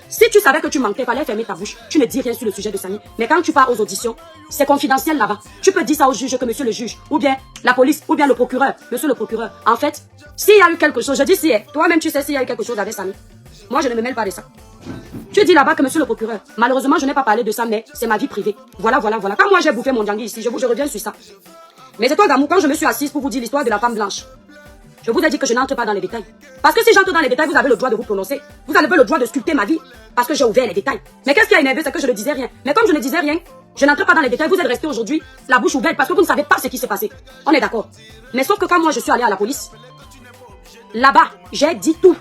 Si tu savais que tu manquais, fallait fermer ta bouche. Tu ne dis rien sur le sujet de Samy. Mais quand tu pars aux auditions, c'est confidentiel là-bas. Tu peux dire ça au juge, que monsieur le juge, ou bien la police, ou bien le procureur. Monsieur le procureur, en fait, s'il y a eu quelque chose, je dis si, toi-même tu sais s'il y a eu quelque chose avec Samy. Moi, je ne me mêle pas de ça. Tu dis là-bas que monsieur le procureur, malheureusement, je n'ai pas parlé de ça, mais c'est ma vie privée. Voilà. Quand moi j'ai bouffé mon djangui ici, je reviens sur ça. Mais c'est toi, Gamou, quand je me suis assise pour vous dire l'histoire de la femme blanche, je vous ai dit que je n'entre pas dans les détails. Parce que si j'entre dans les détails, vous avez le droit de vous prononcer. Vous avez le droit de sculpter ma vie. Parce que j'ai ouvert les détails. Mais qu'est-ce qui a énervé, c'est que je ne disais rien. Mais comme je ne disais rien, je n'entre pas dans les détails. Vous êtes restés aujourd'hui la bouche ouverte parce que vous ne savez pas ce qui s'est passé. On est d'accord. Mais sauf que quand moi je suis allée à la police, là-bas, j'ai dit tout.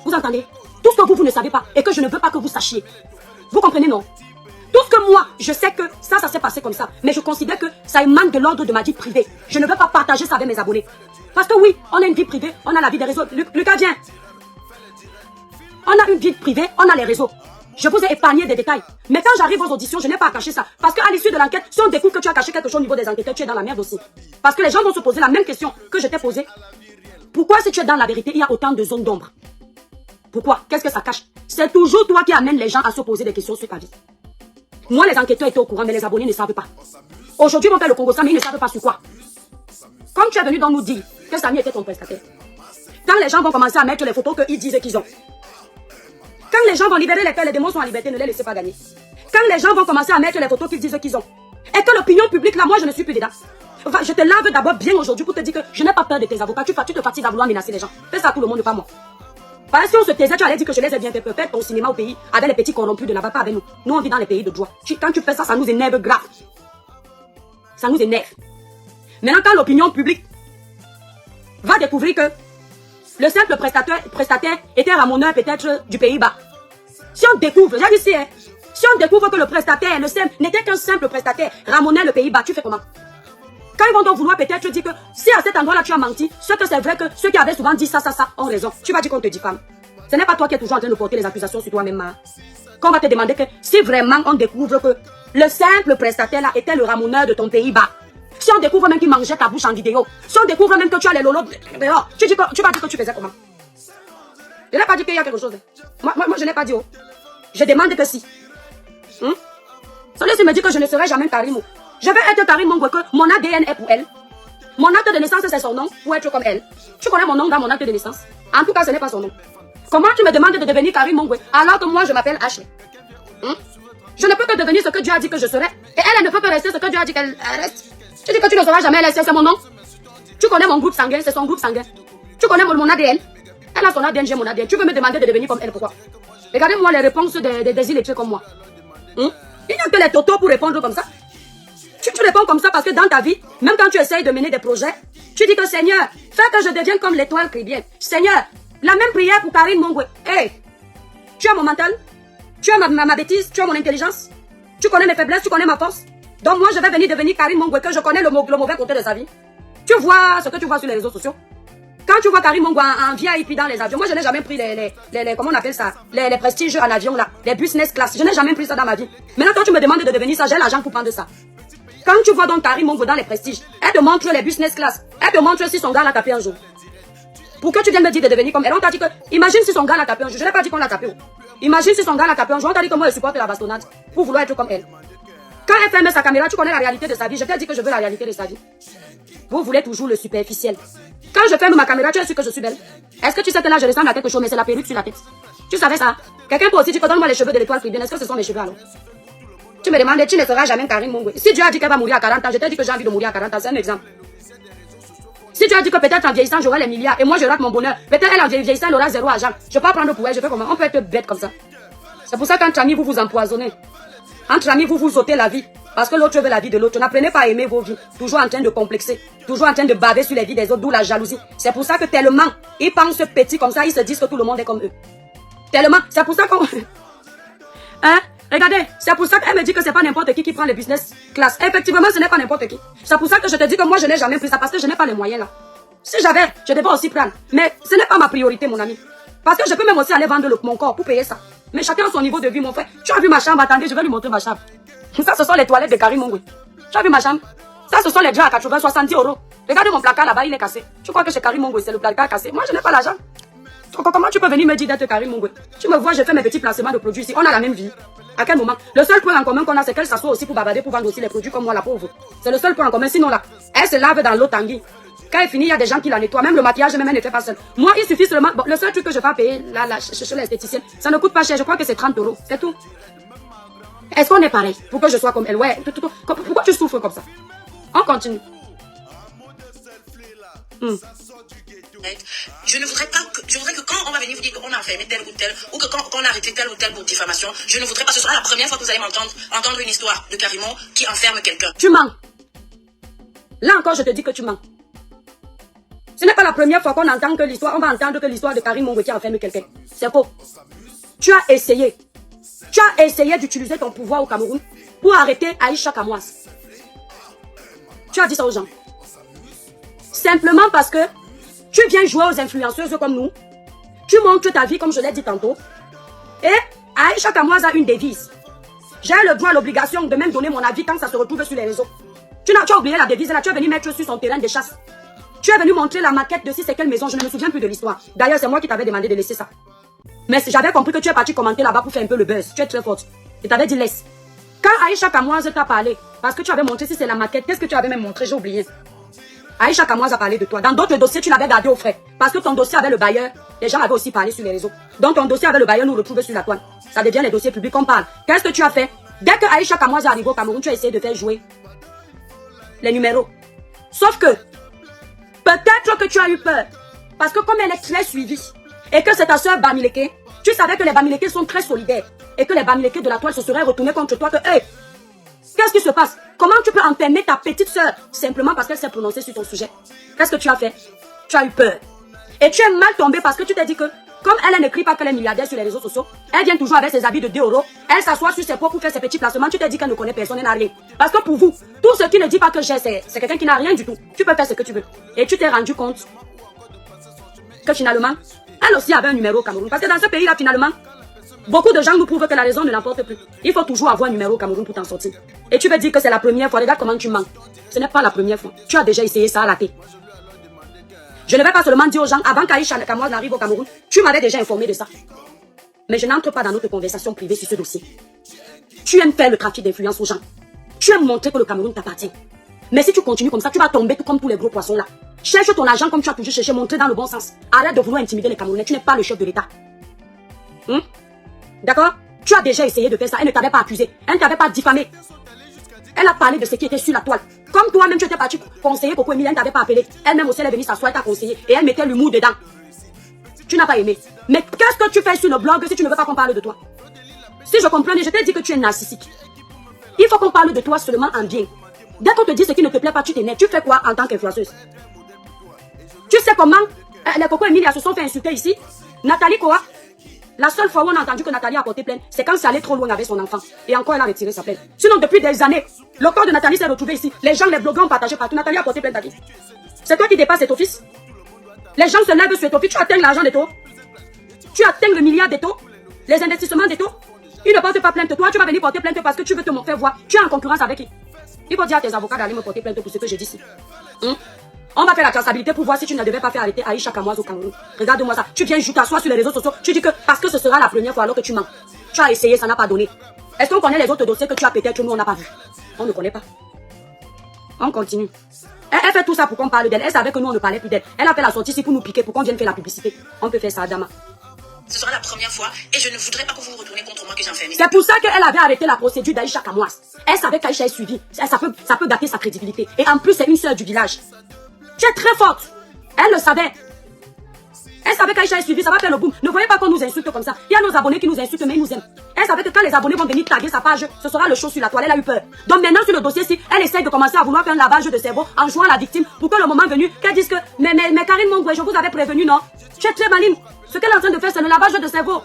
Vous entendez? Tout ce que vous ne savez pas et que je ne veux pas que vous sachiez. Vous comprenez, non? Tout ce que moi, je sais que ça s'est passé comme ça. Mais je considère que ça émane de l'ordre de ma vie privée. Je ne veux pas partager ça avec mes abonnés. Parce que oui, on a une vie privée, on a la vie des réseaux. Lucas, viens. On a une vie privée, on a les réseaux. Je vous ai épargné des détails. Mais quand j'arrive aux auditions, je n'ai pas à cacher ça. Parce qu'à l'issue de l'enquête, si on découvre que tu as caché quelque chose au niveau des enquêteurs, tu es dans la merde aussi. Parce que les gens vont se poser la même question que je t'ai posée. Pourquoi si tu es dans la vérité, il y a autant de zones d'ombre? Pourquoi? Qu'est-ce que ça cache? C'est toujours toi qui amènes les gens à se poser des questions sur ta vie. Moi, les enquêteurs étaient au courant, mais les abonnés ne savent pas. Aujourd'hui, ils vont faire le Congo, mais ils ne savent pas sur quoi. Comme tu es venu donc nous dire que Samy était ton prestataire. Quand les gens vont commencer à mettre les photos qu'ils disent qu'ils ont. Quand les gens vont libérer les pères, les démons sont en liberté, ne les laissez pas gagner. Quand les gens vont commencer à mettre les photos qu'ils disent qu'ils ont. Et que l'opinion publique, là, moi, je ne suis plus dedans. Enfin, je te lave d'abord bien aujourd'hui pour te dire que je n'ai pas peur de tes avocats. Tu te fatigues à vouloir menacer les gens. Fais ça à tout le monde, pas moi. Parce que si on se taisait, tu allais dire que je les ai bien fait peur. Fais ton cinéma au pays avec les petits corrompus de là-bas, pas avec nous. Nous, on vit dans les pays de droit. Quand tu fais ça, ça nous énerve grave. Ça nous énerve. Maintenant, quand l'opinion publique va découvrir que le simple prestataire était ramoneur peut-être du Pays-Bas. Si on découvre, j'ai dit si on découvre que le prestataire, n'était qu'un simple prestataire, ramoneur le Pays-Bas, tu fais comment? Quand ils vont donc vouloir peut-être dire que si à cet endroit-là tu as menti, ce que c'est vrai que ceux qui avaient souvent dit ça ont raison. Tu vas dire qu'on te diffame. Ce n'est pas toi qui es toujours en train de porter les accusations sur toi-même. Hein. Qu'on va te demander que si vraiment on découvre que le simple prestataire-là était le ramoneur de ton Pays-Bas, si on découvre même qu'il mangeait ta bouche en vidéo, si on découvre même que tu as les lolos dehors, tu vas dire que tu faisais comment? Je n'ai pas dit qu'il y a quelque chose. Moi je n'ai pas dit oh. Je demande que si. Celui-ci me dit que je ne serai jamais Karim. Je vais être Karim Mongo, que mon ADN est pour elle. Mon acte de naissance, c'est son nom pour être comme elle. Tu connais mon nom dans mon acte de naissance? En tout cas, ce n'est pas son nom. Comment tu me demandes de devenir Karim Mongwe alors que moi, je m'appelle Ashley? Je ne peux que devenir ce que Dieu a dit que je serai. Et elle ne peut que rester ce que Dieu a dit qu'elle reste. Tu dis que tu ne seras jamais elle, c'est mon nom. Tu connais mon groupe sanguin, c'est son groupe sanguin. Tu connais mon ADN. Elle a son ADN, j'ai mon ADN. Tu veux me demander de devenir comme elle, pourquoi? Regardez-moi les réponses des illettrés comme moi. Il n'y a que les totos pour répondre comme ça. Tu réponds comme ça parce que dans ta vie, même quand tu essayes de mener des projets, tu dis que Seigneur, fais que je devienne comme l'étoile chrétienne. Seigneur, la même prière pour Karim Mongwe. Hey, tu as mon mental, tu as ma bêtise, tu as mon intelligence, tu connais mes faiblesses, tu connais ma force. Donc moi, je vais venir devenir Karim Mongwe, que je connais le mauvais côté de sa vie. Tu vois ce que tu vois sur les réseaux sociaux. Quand tu vois Karim Mongwe en VIP dans les avions, moi je n'ai jamais pris les comment on appelle ça, les prestiges en avion là, les business class. Je n'ai jamais pris ça dans ma vie. Maintenant quand tu me demandes de devenir ça, j'ai l'argent pour prendre ça. Quand tu vois donc Karim Mongwe dans les prestiges, elle te montre les business class. Elle te montre si son gars l'a tapé un jour. Pour que tu viennes me dire de devenir comme elle, on t'a dit que, imagine si son gars l'a tapé un jour. Je n'ai pas dit qu'on l'a tapé. Imagine si son gars l'a tapé un jour. On t'a dit que moi je supporte la bastonnade pour vouloir être comme elle. Quand elle ferme sa caméra, tu connais la réalité de sa vie. Je t'ai dit que je veux la réalité de sa vie. Vous voulez toujours le superficiel. Quand je ferme ma caméra, tu es sûr que je suis belle. Est-ce que tu sais que là je ressemble à quelque chose, mais c'est la perruque sur la tête? Tu savais ça? Quelqu'un peut aussi dire que donne-moi les cheveux de l'étoile chrétienne. Est-ce que ce sont mes cheveux alors? Tu me demandes, tu ne seras jamais Karim Mongwe. Si Dieu a dit qu'elle va mourir à 40 ans, je t'ai dit que j'ai envie de mourir à 40 ans. C'est un exemple. Si tu as dit que peut-être en vieillissant j'aurai les milliards et moi je rate mon bonheur, peut-être elle en vieillissant elle aura zéro argent. Je peux pas prendre pour elle, je fais comment? On peut être bête comme ça. C'est pour ça qu'entre amis vous vous empoisonnez. Entre amis vous vous ôtez la vie. Parce que l'autre veut la vie de l'autre. N'apprenez pas à aimer vos vies. Toujours en train de complexer. Toujours en train de baver sur les vies des autres, d'où la jalousie. C'est pour ça que tellement ils pensent petits comme ça, ils se disent que tout le monde est comme eux. Tellement, c'est pour ça qu'on... Hein? Regardez, c'est pour ça qu'elle me dit que c'est pas n'importe qui prend les business class. Effectivement, ce n'est pas n'importe qui. C'est pour ça que je te dis que moi, je n'ai jamais pris ça parce que je n'ai pas les moyens là. Si j'avais, je devais aussi prendre. Mais ce n'est pas ma priorité, mon ami. Parce que je peux même aussi aller vendre mon corps pour payer ça. Mais chacun a son niveau de vie, mon frère. Tu as vu ma chambre? Attendez, je vais lui montrer ma chambre. Ça, ce sont les toilettes de Karim Mongwe. Tu as vu ma chambre? Ça, ce sont les draps à 80, 70 euros. Regardez mon placard là-bas, il est cassé. Tu crois que chez Karim Mongwe, c'est le placard cassé? Moi, je n'ai pas l'argent. Comment tu peux venir me dire d'être Karim Mongwe? Tu me vois, je fais mes petits placements de produits ici. On a la même vie. À quel moment? Le seul point en commun qu'on a, c'est qu'elle s'assoit aussi pour bavarder, pour vendre aussi les produits comme moi, la pauvre. C'est le seul point en commun. Sinon là, elle se lave dans l'eau Tanguy. Quand elle finit, il y a des gens qui la nettoient. Même le maquillage, même elle ne fait pas seule. Moi, il suffit seulement... Bon, le seul truc que je vais payer, là, chez l'esthéticienne, ça ne coûte pas cher. Je crois que c'est 30 euros. C'est tout. Est-ce qu'on est pareil? Pour que je sois comme elle? Ouais. Pourquoi tu souffres comme ça? On continue. Je ne voudrais pas que, je voudrais que quand on va venir vous dire qu'on a enfermé tel ou tel, ou que quand on a arrêté tel ou tel pour diffamation, je ne voudrais pas que ce soit la première fois que vous allez entendre une histoire de Karimon qui enferme quelqu'un. Tu mens. Là encore, je te dis que tu mens. Ce n'est pas la première fois qu'on entend que l'histoire, on va entendre que l'histoire de Karim Mongwe qui enferme quelqu'un. C'est faux. Tu as essayé. Tu as essayé d'utiliser ton pouvoir au Cameroun pour arrêter Aïcha Kamoise. Tu as dit ça aux gens. Simplement parce que tu viens jouer aux influenceuses comme nous. Tu montres ta vie comme je l'ai dit tantôt. Et Aïcha Kamoise a une devise. J'ai le droit, l'obligation de même donner mon avis quand ça se retrouve sur les réseaux. Tu as oublié la devise là, tu es venu mettre sur son terrain de chasse. Tu es venu montrer la maquette de si c'est quelle maison, je ne me souviens plus de l'histoire. D'ailleurs, c'est moi qui t'avais demandé de laisser ça. Mais j'avais compris que tu es parti commenter là-bas pour faire un peu le buzz. Tu es très forte. Je t'avais dit laisse. Quand Aïcha Kamoise t'a parlé, parce que tu avais montré si c'est la maquette, qu'est-ce que tu avais même montré? J'ai oublié. Aïcha Kamoise a parlé de toi. Dans d'autres dossiers, tu l'avais gardé au frais. Parce que ton dossier avait le bailleur. Les gens avaient aussi parlé sur les réseaux. Donc ton dossier avec le bailleur nous retrouve sur la toile. Ça devient les dossiers publics qu'on parle. Qu'est-ce que tu as fait? Dès que Aïcha Kamoise est arrivée au Cameroun, tu as essayé de faire jouer les numéros. Sauf que, peut-être que tu as eu peur. Parce que comme elle est très suivie, et que c'est ta soeur Bamileke, tu savais que les Bamileke sont très solidaires. Et que les Bamileke de la toile se seraient retournés contre toi que, hey, qu'est-ce qui se passe? Comment tu peux enfermer ta petite soeur simplement parce qu'elle s'est prononcée sur ton sujet? Qu'est-ce que tu as fait? Tu as eu peur. Et tu es mal tombé parce que tu t'es dit que, comme elle n'écrit pas qu'elle est milliardaire sur les réseaux sociaux, elle vient toujours avec ses habits de 2 euros, elle s'assoit sur ses pots pour faire ses petits placements, tu t'es dit qu'elle ne connaît personne, elle n'a rien. Parce que pour vous, tout ce qui ne dit pas que j'ai, c'est quelqu'un qui n'a rien du tout. Tu peux faire ce que tu veux. Et tu t'es rendu compte que finalement, elle aussi avait un numéro au Cameroun. Parce que dans ce pays-là, finalement, beaucoup de gens nous prouvent que la raison ne l'emporte plus. Il faut toujours avoir un numéro au Cameroun pour t'en sortir. Et tu veux dire que c'est la première fois. Regarde comment tu mens. Ce n'est pas la première fois. Tu as déjà essayé ça à la tête. Je ne vais pas seulement dire aux gens, avant qu'Aïcha Kamoise n'arrive au Cameroun, tu m'avais déjà informé de ça. Mais je n'entre pas dans notre conversation privée sur ce dossier. Tu aimes faire le trafic d'influence aux gens. Tu aimes montrer que le Cameroun t'appartient. Mais si tu continues comme ça, tu vas tomber tout comme tous les gros poissons là. Cherche ton argent comme tu as toujours cherché, montrer dans le bon sens. Arrête de vouloir intimider les Camerounais, tu n'es pas le chef de l'État. D'accord? Tu as déjà essayé de faire ça, elle ne t'avait pas accusé, elle ne t'avait pas diffamé. Elle a parlé de ce qui était sur la toile. Comme toi-même, tu étais parti conseiller Coco Emile, elle ne t'avait pas appelé. Elle-même aussi, elle est venue s'asseoir, elle t'a conseillé. Et elle mettait l'humour dedans. Tu n'as pas aimé. Mais qu'est-ce que tu fais sur le blog si tu ne veux pas qu'on parle de toi? Si je comprends bien, je t'ai dit que tu es narcissique. Il faut qu'on parle de toi seulement en bien. Dès qu'on te dit ce qui ne te plaît pas, tu t'énerves. Tu fais quoi en tant qu'influenceuse? Tu sais comment les Coco Emile se sont fait insulter ici? Nathalie Koa. La seule fois où on a entendu que Nathalie a porté plainte, c'est quand ça allait trop loin avec son enfant. Et encore, elle a retiré sa plainte. Sinon, depuis des années, le corps de Nathalie s'est retrouvé ici. Les gens, les blogueurs ont partagé partout. Nathalie a porté plainte à qui? C'est toi qui dépasses cet office. Les gens se lèvent sur cet office. Tu atteins l'argent des taux. Tu atteins le milliard des taux. Les investissements des taux. Ils ne portent pas plainte. Toi, tu vas venir porter plainte parce que tu veux te faire voir. Tu es en concurrence avec qui? Il faut dire à tes avocats d'aller me porter plainte pour ce que j'ai dit ici. On va faire la traçabilité pour voir si tu ne devais pas faire arrêter Aïcha Kamoise au Cameroun. Regarde-moi ça. Tu viens t'asseoir sur les réseaux sociaux. Tu dis que parce que ce sera la première fois alors que tu mens. Tu as essayé, ça n'a pas donné. Est-ce qu'on connaît les autres dossiers que tu as peut-être nous on n'a pas vu? On ne connaît pas. On continue. Elle fait tout ça pour qu'on parle d'elle. Elle savait que nous on ne parlait plus d'elle. Elle a fait la sortie ici pour nous piquer, pour qu'on vienne faire la publicité. On peut faire ça, Adama. Ce sera la première fois et je ne voudrais pas que vous vous retournez contre moi que j'ai enfermé. C'est pour ça qu'elle avait arrêté la procédure d'Aïcha Kamoise. Elle savait qu'Aïcha est suivie. Ça peut gâter sa crédibilité. Et en plus, c'est une sœur du village. Tu es très forte. Elle le savait. Elle savait qu'Aïcha est suivie, ça va faire le boom. Ne voyez pas qu'on nous insulte comme ça. Il y a nos abonnés qui nous insultent, mais ils nous aiment. Elle savait que quand les abonnés vont venir taguer sa page, ce sera le show sur la toile. Elle a eu peur. Donc maintenant, sur le dossier-ci, elle essaye de commencer à vouloir faire un lavage de cerveau en jouant à la victime pour que le moment venu, qu'elle dise que mais Karine Mongwe, je vous avais prévenu, non? Tu es très maligne. Ce qu'elle est en train de faire, c'est le lavage de cerveau.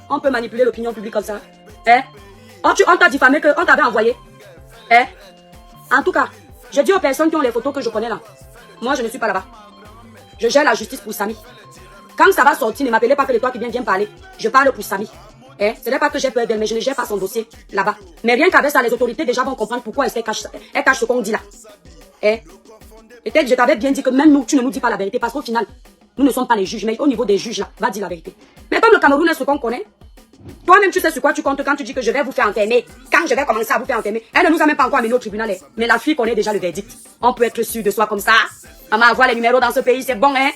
On peut manipuler l'opinion publique comme ça. On t'a diffamé qu'on t'avait envoyé. En tout cas, je dis aux personnes qui ont les photos que je connais là. Moi, je ne suis pas là-bas. Je gère la justice pour Samy. Quand ça va sortir, ne m'appelez pas que les toi qui viens parler. Je parle pour Samy. Ce n'est pas que j'ai peur d'elle, mais je ne gère pas son dossier là-bas. Mais rien qu'avec ça, les autorités déjà vont comprendre pourquoi elle cache ce qu'on dit là. Peut-être je t'avais bien dit que même nous, tu ne nous dis pas la vérité. Parce qu'au final, nous ne sommes pas les juges. Mais au niveau des juges là, va dire la vérité. Mais comme le Cameroun est ce qu'on connaît, toi-même tu sais sur quoi tu comptes quand tu dis que je vais vous faire enfermer. Quand je vais commencer à vous faire enfermer, elle ne nous a même pas encore amené au tribunal. Mais la fille connaît déjà le verdict. On peut être sûr de soi comme ça. Maman, avoir les numéros dans ce pays, c'est bon, hein?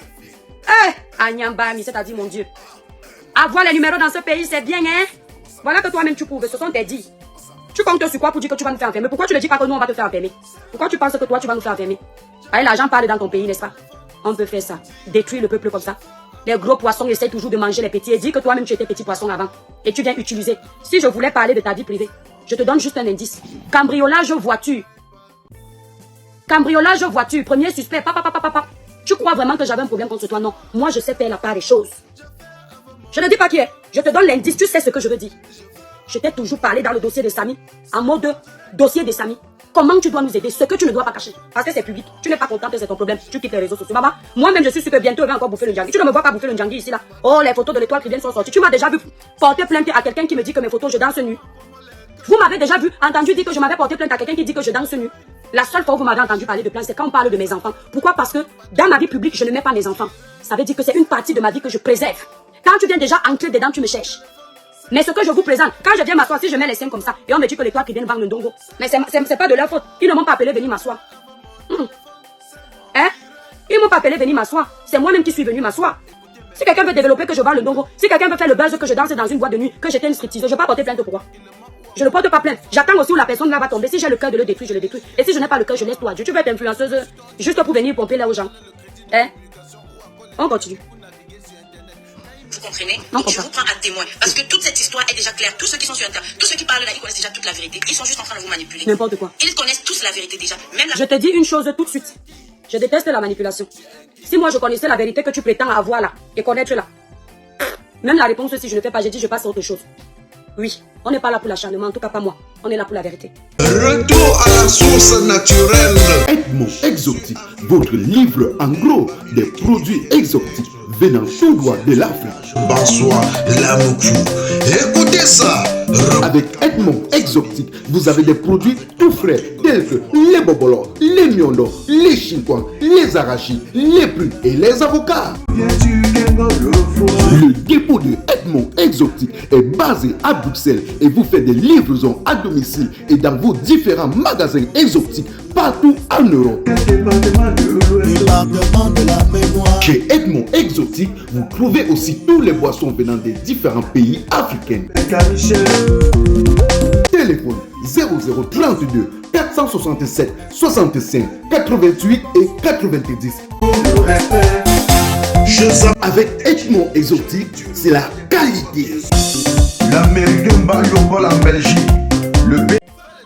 Agnambami, c'est-à-dire mon Dieu. Avoir les numéros dans ce pays, c'est bien, hein? Voilà que toi-même tu prouves, ce sont tes dits. Tu comptes sur quoi pour dire que tu vas nous faire enfermer? Pourquoi tu ne dis pas que nous on va te faire enfermer? Pourquoi tu penses que toi tu vas nous faire enfermer? Allez, l'argent parle dans ton pays, n'est-ce pas? On peut faire ça. Détruire le peuple comme ça. Les gros poissons essaient toujours de manger les petits et dis que toi-même tu étais petit poisson avant. Et tu viens utiliser. Si je voulais parler de ta vie privée, je te donne juste un indice. Cambriolage voiture. Cambriolage voiture. Premier suspect. Tu crois vraiment que j'avais un problème contre toi? Non. Moi, je sais faire la part des choses. Je ne dis pas qui est. Je te donne l'indice. Tu sais ce que je veux dire. Je t'ai toujours parlé dans le dossier de Samy. En mode dossier de Samy. Comment tu dois nous aider? Ce que tu ne dois pas cacher. Parce que c'est public. Tu n'es pas content que c'est ton problème. Tu quittes les réseaux sociaux. Maman, moi-même, je suis sûr que bientôt, elle va encore bouffer le djangui. Tu ne me vois pas bouffer le djangui ici, là. Oh, les photos de l'étoile qui viennent sont sorties. Tu m'as déjà vu porter plainte à quelqu'un qui me dit que mes photos, je danse nu. Vous m'avez déjà vu, entendu dire que je m'avais porté plainte à quelqu'un qui dit que je danse nu. La seule fois où vous m'avez entendu parler de plainte, c'est quand on parle de mes enfants. Pourquoi? Parce que dans ma vie publique, je ne mets pas mes enfants. Ça veut dire que c'est une partie de ma vie que je préserve. Quand tu viens déjà entrer dedans, tu me cherches. Mais ce que je vous présente, quand je viens m'asseoir, si je mets les seins comme ça, et on me dit que les toits qui viennent vendre le ndongo, mais c'est pas de leur faute. Ils ne m'ont pas appelé venir m'asseoir. Ils m'ont pas appelé venir m'asseoir. C'est moi-même qui suis venu m'asseoir. Si quelqu'un veut développer que je vends le ndongo, si quelqu'un veut faire le buzz que je danse dans une boîte de nuit, que j'étais une striptease, je vais pas porter plainte pourquoi? Je ne porte pas plainte. J'attends aussi où la personne là va tomber. Si j'ai le cœur de le détruire, je le détruis. Et si je n'ai pas le cœur, je laisse toi. Tu veux être influenceuse juste pour venir pomper là aux gens. On continue. Vous comprenez? Donc je vous prends à témoin. Parce que toute cette histoire est déjà claire. Tous ceux qui sont sur Internet, tous ceux qui parlent là, ils connaissent déjà toute la vérité. Ils sont juste en train de vous manipuler. N'importe quoi. Ils connaissent tous la vérité déjà. Même Je te dis une chose tout de suite. Je déteste la manipulation. Si moi je connaissais la vérité que tu prétends avoir là, et connaître là, même la réponse si je ne fais pas, j'ai dit je passe à autre chose. Oui, on n'est pas là pour l'acharnement, en tout cas pas moi. On est là pour la vérité. Retour à la source naturelle. Edmond Exotique, votre livre en gros des produits exotiques venant tout droit de l'Afrique. Bonsoir, Lamoukou. Écoutez ça. Avec Edmond Exotique, vous avez des produits tout frais tels que les bobolos, les miondo, les chinquans, les arachides, les prunes et les avocats. Le dépôt de Edmond Exotique est basé à Bruxelles et vous fait des livraisons à domicile et dans vos différents magasins exotiques partout en Europe. Chez Edmond Exotique, vous trouvez aussi tous les boissons venant des différents pays africains. Téléphone 0032 467 65 88 et 90. Avec Edmond Exotique, c'est la qualité. L'Américain Bayobol en Belgique.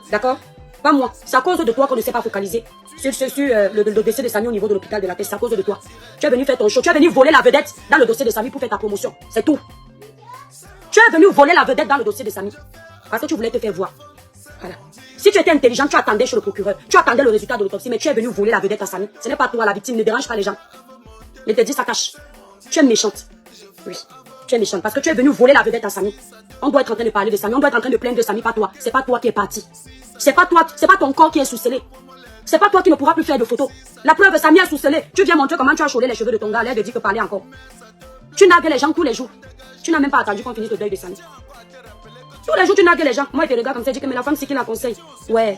D'accord? Pas moi. C'est à cause de toi qu'on ne s'est pas focalisé sur le dossier de Samy au niveau de l'hôpital de la tête. C'est à cause de toi. Tu es venu faire ton show. Tu es venu voler la vedette dans le dossier de Samy pour faire ta promotion. C'est tout. Tu es venu voler la vedette dans le dossier de Samy. Parce que tu voulais te faire voir. Voilà. Si tu étais intelligent, tu attendais chez le procureur. Tu attendais le résultat de l'autopsie, mais tu es venu voler la vedette à Samy. Ce n'est pas toi la victime. Ne dérange pas les gens. Mais te dis ça cache. Tu es méchante. Oui. Tu es méchante parce que tu es venu voler la vedette à Samy. On doit être en train de parler de Samy. On doit être en train de plaindre de Samy, pas toi. C'est pas toi qui es parti. C'est pas toi, c'est pas ton corps qui est sous-scellé. C'est pas toi qui ne pourras plus faire de photos. La preuve, Samy est sous-scellé. Tu viens montrer comment tu as chaulé les cheveux de ton gars. L'air de dire que parler encore. Tu nagues les gens tous les jours. Tu n'as même pas attendu qu'on finisse le deuil de Samy. Tous les jours, tu nagues les gens. Moi, je te regarde comme ça, je dis que mais la femme, c'est qui la conseille. Ouais.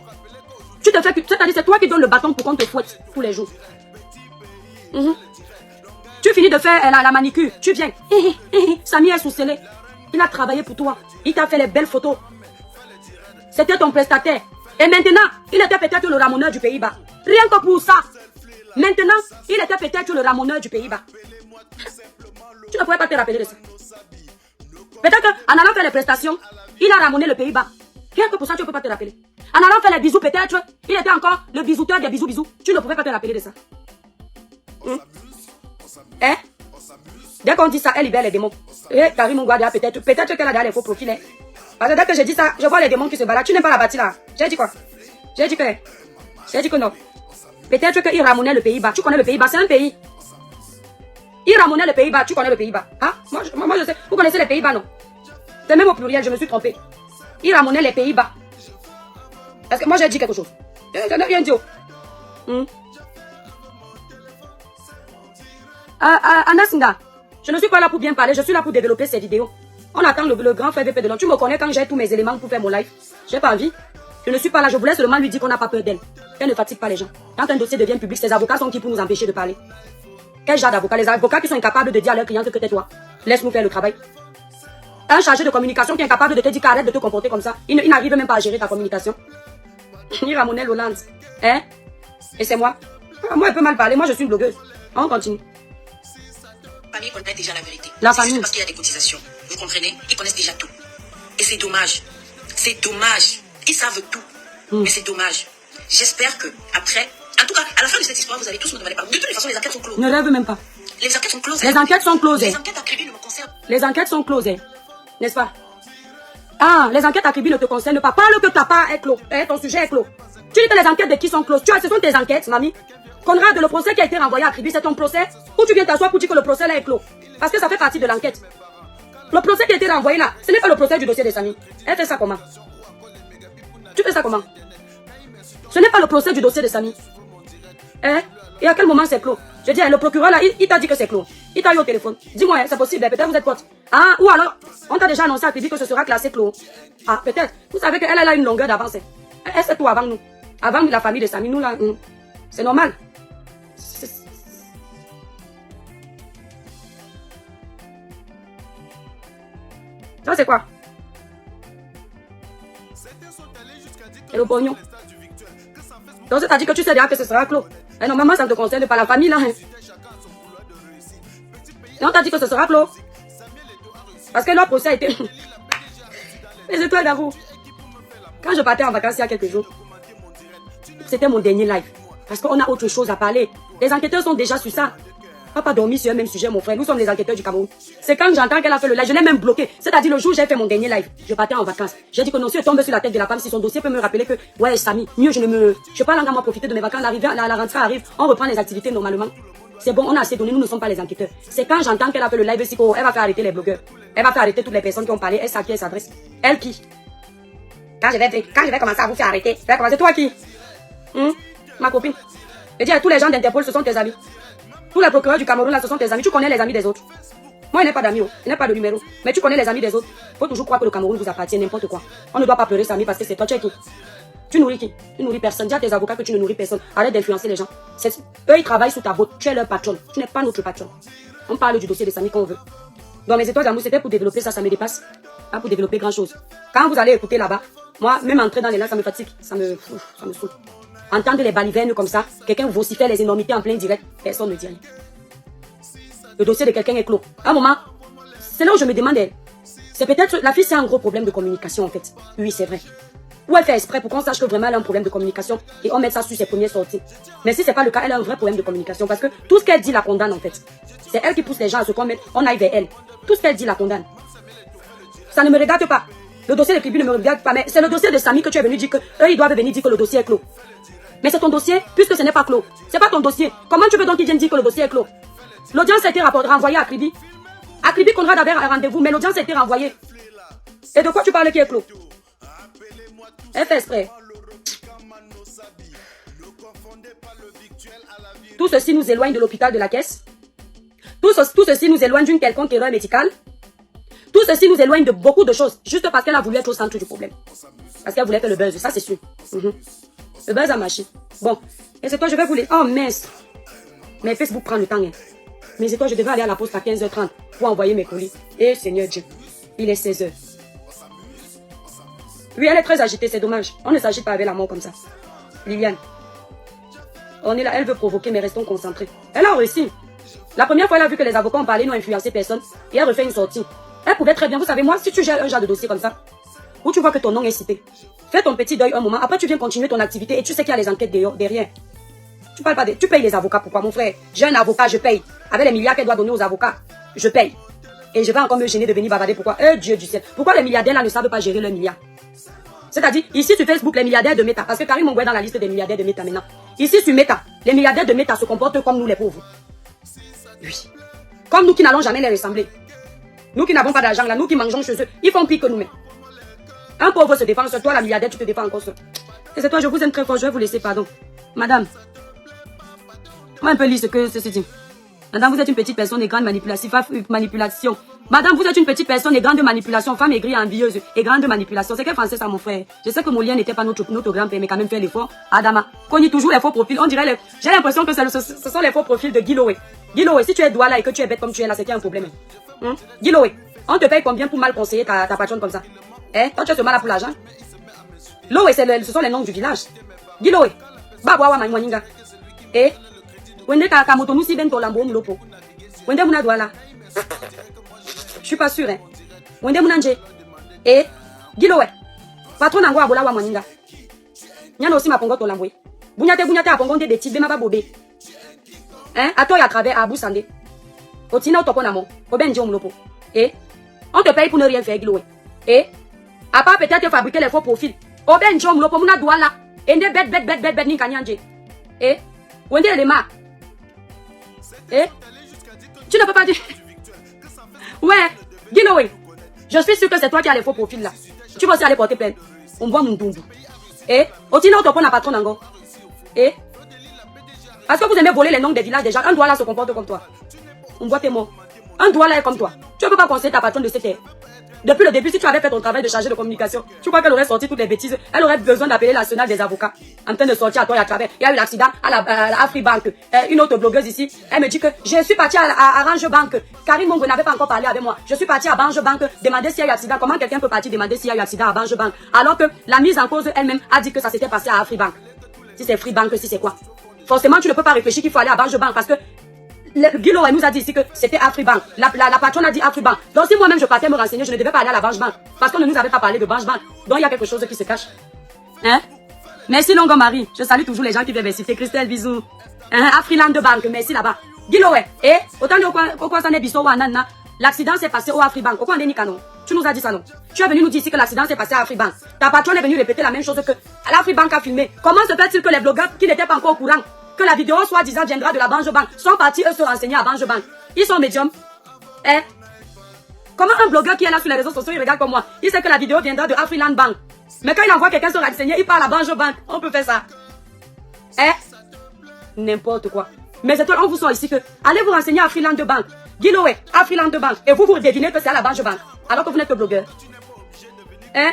Tu te fais, c'est-à-dire, c'est toi qui donnes le bâton pour qu'on te fouette tous les jours. Tu finis de faire la manicure. Tu viens. Samy est sous-scellé. Il a travaillé pour toi. Il t'a fait les belles photos. C'était ton prestataire. Et maintenant, il était peut-être le ramoneur du Pays-Bas. Rien que pour ça. Maintenant, il était peut-être le ramoneur du Pays-Bas. Tu ne pourrais pas te rappeler de ça. Peut-être qu'en allant faire les prestations, il a ramoné le Pays-Bas. Rien que pour ça, tu ne peux pas te rappeler. En allant faire les bisous, peut-être, il était encore le bisouteur des bisous. Tu ne pourrais pas te rappeler de ça. Hein? Dès qu'on dit ça, elle libère les démons. Et Karim Mungwada, peut-être qu'elle a derrière les faux profils. Hein? Parce que dès que je dis ça, je vois les démons qui se baladent. Tu n'aimes pas la bâtie là. J'ai dit quoi? J'ai dit que non. Peut-être qu'il ramonait le Pays-Bas. Tu connais le Pays-Bas, c'est un pays. Il ramonait le Pays-Bas, tu connais le Pays-Bas. Hein? Moi je sais. Vous connaissez les Pays-Bas, non? C'est même au pluriel, je me suis trompé. Il ramonait les Pays-Bas. Parce que moi j'ai dit quelque chose. Je n'ai rien dit. Anasinda, je ne suis pas là pour bien parler, je suis là pour développer ces vidéos. On attend le grand frère VP de l'homme. Tu me connais quand j'ai tous mes éléments pour faire mon live. J'ai pas envie. Je ne suis pas là, je voulais seulement lui dire qu'on n'a pas peur d'elle. Elle ne fatigue pas les gens. Quand un dossier devient public, ses avocats sont qui pour nous empêcher de parler? Quel genre d'avocats? Les avocats qui sont incapables de dire à leurs clients que tais-toi. Laisse-nous faire le travail. Un chargé de communication qui est incapable de te dire qu'arrête de te comporter comme ça. Il n'arrive même pas à gérer ta communication. Il ramonait Hollande. Hein? Et c'est moi. Moi, elle peut mal parler. Moi, je suis une blogueuse. On continue. La famille connaît déjà la vérité. La famille. Parce qu'il y a des cotisations. Vous comprenez? Ils connaissent déjà tout. Et c'est dommage. C'est dommage. Ils savent tout. Mais c'est dommage. J'espère que, après, en tout cas, à la fin de cette histoire, vous allez tous me demander pardon. De toutes les façons, les enquêtes sont closes. Ne rêve même pas. Les enquêtes sont closes. Les enquêtes sont closes. Les enquêtes attribuées ne me concernent. Les enquêtes sont closes. N'est-ce pas? Ah, les enquêtes attribuées ne te concernent pas. Parle que ta part est clos. Ton sujet est clos. Tu dis que les enquêtes de qui sont closes? Ce sont tes enquêtes, mamie. Conrad, le procès qui a été renvoyé à Kribi, c'est ton procès? Ou tu viens t'asseoir pour dire que le procès là est clos? Parce que ça fait partie de l'enquête. Le procès qui a été renvoyé là, ce n'est pas le procès du dossier de Samy. Elle fait ça comment? Tu fais ça comment? Ce n'est pas le procès du dossier de Samy. Hein? Et à quel moment c'est clos? Je dis, le procureur là, il t'a dit que c'est clos. Il t'a eu au téléphone. Dis-moi, c'est possible, peut-être vous êtes potes. Ah, ou alors, on t'a déjà annoncé à Kribi que ce sera classé clos. Ah, peut-être. Vous savez qu'elle a une longueur d'avance. Elle sait tout avant nous. Avant la famille de Samy, nous là, c'est normal. Ça c'est quoi? Et le pognon. Donc c'est à dire que tu sais déjà que ce sera clos. Et normalement ça ne te concerne pas la famille là. Et on t'a dit que ce sera clos. Parce que leur procès a été... Mais c'est toi d'avou. Quand je partais en vacances il y a quelques jours, c'était mon dernier live. Parce qu'on a autre chose à parler. Les enquêteurs sont déjà sur ça. On n'a pas dormi sur le même sujet, mon frère. Nous sommes les enquêteurs du Cameroun. C'est quand j'entends qu'elle a fait le live, je l'ai même bloqué. C'est-à-dire le jour où j'ai fait mon dernier live, je partais en vacances. J'ai dit que non, si je tombe sur la tête de la femme, si son dossier peut me rappeler que, ouais, Samy, mieux je ne pas là, moi profiter de mes vacances. La rentrée arrive, on reprend les activités normalement. C'est bon, on a assez donné, nous ne sommes pas les enquêteurs. C'est quand j'entends qu'elle a fait le live, c'est qu'elle va faire arrêter les blogueurs. Elle va faire arrêter toutes les personnes qui ont parlé. Elle sait à qui elle s'adresse. Elle qui? Quand je vais commencer à vous faire arrêter, tu vas commencer, toi qui? Ma copine. Je dis à tous les gens d'Interpol, ce sont tes amis. Tous les procureurs du Cameroun, là, ce sont tes amis. Tu connais les amis des autres. Moi, il n'est pas d'amis, il n'est pas de numéro. Mais tu connais les amis des autres. Il faut toujours croire que le Cameroun vous appartient, n'importe quoi. On ne doit pas pleurer Samy parce que c'est toi, tu es qui? Tu nourris qui? Tu nourris personne. Dis à tes avocats que tu ne nourris personne. Arrête d'influencer les gens. Eux, ils travaillent sous ta botte. Tu es leur patron. Tu n'es pas notre patron. On parle du dossier de Samy quand on veut. Donc mes étoiles d'amour, c'était pour développer ça, ça me dépasse. Pas pour développer grand chose. Quand vous allez écouter là-bas, moi, même entrer dans les langues, ça me fatigue. Ça me saoule. Entendre les balivernes comme ça, quelqu'un vocifère les énormités en plein direct, personne ne dit rien. Le dossier de quelqu'un est clos. À un moment, c'est là où je me demande, c'est peut-être, la fille c'est un gros problème de communication en fait. Oui, c'est vrai. Ou elle fait exprès pour qu'on sache que vraiment elle a un problème de communication et on met ça sur ses premières sorties. Mais si c'est pas le cas, elle a un vrai problème de communication parce que tout ce qu'elle dit la condamne en fait. C'est elle qui pousse les gens à se commettre, on aille vers elle. Tout ce qu'elle dit la condamne. Ça ne me regarde pas. Le dossier de Kribi ne me regarde pas, mais c'est le dossier de Samy que tu es venu dire que eux ils doivent venir dire que le dossier est clos. Mais c'est ton dossier, puisque ce n'est pas clos. C'est pas ton dossier. Comment tu veux donc qu'ils viennent dire que le dossier est clos? L'audience a été renvoyée à Kribi. À Kribi, Conrad avait un rendez-vous, mais l'audience a été renvoyée. Et de quoi tu parles qui est clos? Elle fait exprès. Tout ceci nous éloigne de l'hôpital de la Caisse. Tout ceci nous éloigne d'une quelconque erreur médicale. Tout ceci nous éloigne de beaucoup de choses. Juste parce qu'elle a voulu être au centre du problème. Parce qu'elle voulait faire le buzz. Ça, c'est sûr. Le buzz a marché. Bon. Et c'est toi, je vais vous les... Oh, mince. Mais Facebook prend le temps. Hein. Mais c'est toi, je devais aller à la poste à 15h30 pour envoyer mes colis. Et Seigneur Dieu, il est 16h. Oui, elle est très agitée, c'est dommage. On ne s'agite pas avec la mort comme ça. Liliane. On est là, elle veut provoquer, mais restons concentrés. Elle a réussi. La première fois, elle a vu que les avocats ont parlé, n'ont influencé personne. Et elle refait une sortie. Elle pouvait très bien, vous savez, moi, si tu gères un genre de dossier comme ça, où tu vois que ton nom est cité, fais ton petit deuil un moment, après tu viens continuer ton activité et tu sais qu'il y a les enquêtes derrière. Tu parles pas de... Tu payes les avocats, pourquoi mon frère? J'ai un avocat, je paye. Avec les milliards qu'elle doit donner aux avocats, je paye. Et je vais encore me gêner de venir bavarder, pourquoi? Dieu du ciel. Pourquoi les milliardaires là ne savent pas gérer leurs milliards? C'est-à-dire, ici sur Facebook, les milliardaires de Meta, parce que Karim Ongwe est dans la liste des milliardaires de Meta maintenant. Ici sur Meta, les milliardaires de Meta se comportent comme nous les pauvres. Oui. Comme nous qui n'allons jamais les ressembler. Nous qui n'avons pas d'argent là, nous qui mangeons chez eux, ils font pire que nous-mêmes. Un pauvre se défend, toi la milliardaire, tu te défends encore seul. Et c'est toi, je vous aime très fort, je vais vous laisser, pardon. Madame, on va un peu lire ce que ceci dit. Madame, vous êtes une petite personne et grande manipulation. Madame, vous êtes une petite personne et grande manipulation. Femme aigrie, envieuse et grande manipulation. C'est quel français ça, mon frère? Je sais que mon lien n'était pas notre grand-père, mais quand même fait l'effort. Adama, cogne toujours les faux profils. On dirait j'ai l'impression que ce sont les faux profils de Guiloé. Guiloé, si tu es douala et que tu es bête comme tu es là, c'est qu'il y a un problème. Guiloé, on te paye combien pour mal conseiller ta patronne comme ça? Toi, tu es seulement là pour l'argent. Loé, ce sont les noms du village. Guiloé, Babawa Maninga. Wende Kakamoto nous si ben tolambo mlopo. Wende muna douala. Je suis pas sûr, hein. Wende munanje. Guiloé. Patron nango abola wa maninga. Nyano aussi ma pongo tolambo. Bunyate a pongo de beti bema babobé. Ato ya travers Abou Sandé. Otina otoponamo. Obenje omlopo. On te paye pour ne rien faire, Guiloé. À part peut-être fabriquer les faux profils. Obenje omlopo muna douala. Ende bet ni kanyanje. Wende le ma. Tu ne peux pas dire. Ouais, Guiloé. Je suis sûr que c'est toi qui as les faux profils là. Tu vas aussi aller porter plainte. On voit mon dumbu. Otina otopona patron nango. Parce que vous aimez voler les noms des villages des gens. Un doigt là se comporte comme toi. On voit tes mots. Un doigt là est comme toi. Tu ne peux pas conseiller ta patronne de cette terre. Depuis le début, si tu avais fait ton travail de chargé de communication, tu crois qu'elle aurait sorti toutes les bêtises? Elle aurait besoin d'appeler national des avocats. En train de sortir à toi et à travers. Il y a eu l'accident à la Afribank. Une autre blogueuse ici, elle me dit que je suis partie à Orange Bank. Karim Ongwe n'avait pas encore parlé avec moi. Je suis partie à Orange Bank demander s'il y a eu accident. Comment quelqu'un peut partir demander s'il y a eu accident à Orange Bank? Alors que la mise en cause elle-même a dit que ça s'était passé à Afribank. Si c'est Freebank, si c'est quoi? Forcément, tu ne peux pas réfléchir qu'il faut aller à Orange Bank parce que Guiloé nous a dit ici que c'était Afribank. La patronne a dit Afribank. Donc si moi-même je partais me renseigner, je ne devais pas aller à la Banque Bank. Parce qu'on ne nous avait pas parlé de Banque Bank. Donc il y a quelque chose qui se cache. Merci Longo Marie. Je salue toujours les gens qui viennent me citer. Christelle, bisous. Afriland Bank, merci là-bas. Guiloé, autant de quoi ça n'est biso wanana. L'accident s'est passé au Afribank. Pourquoi on est Nikano? Tu nous as dit ça non? Tu es venu nous dire ici que l'accident s'est passé à Afribank. Ta patronne est venue répéter la même chose que l'Afribank a filmé. Comment se fait-il que les blogueurs qui n'étaient pas encore au courant que la vidéo soi-disant viendra de la Banque Bank sont partis eux se renseigner à Banque Bank? Ils sont médiums. Comment un blogueur qui est là sur les réseaux sociaux, il regarde comme moi, il sait que la vidéo viendra de Afriland Bank. Mais quand il envoie quelqu'un se renseigner, il parle à Banque Bank. On peut faire ça. N'importe quoi. Mais c'est toi, on vous sort ici que allez vous renseigner à Afriland Bank. Guiloé, Afriland Bank. Et vous devinez que c'est à la Banque Bank. Alors que vous n'êtes que blogueur.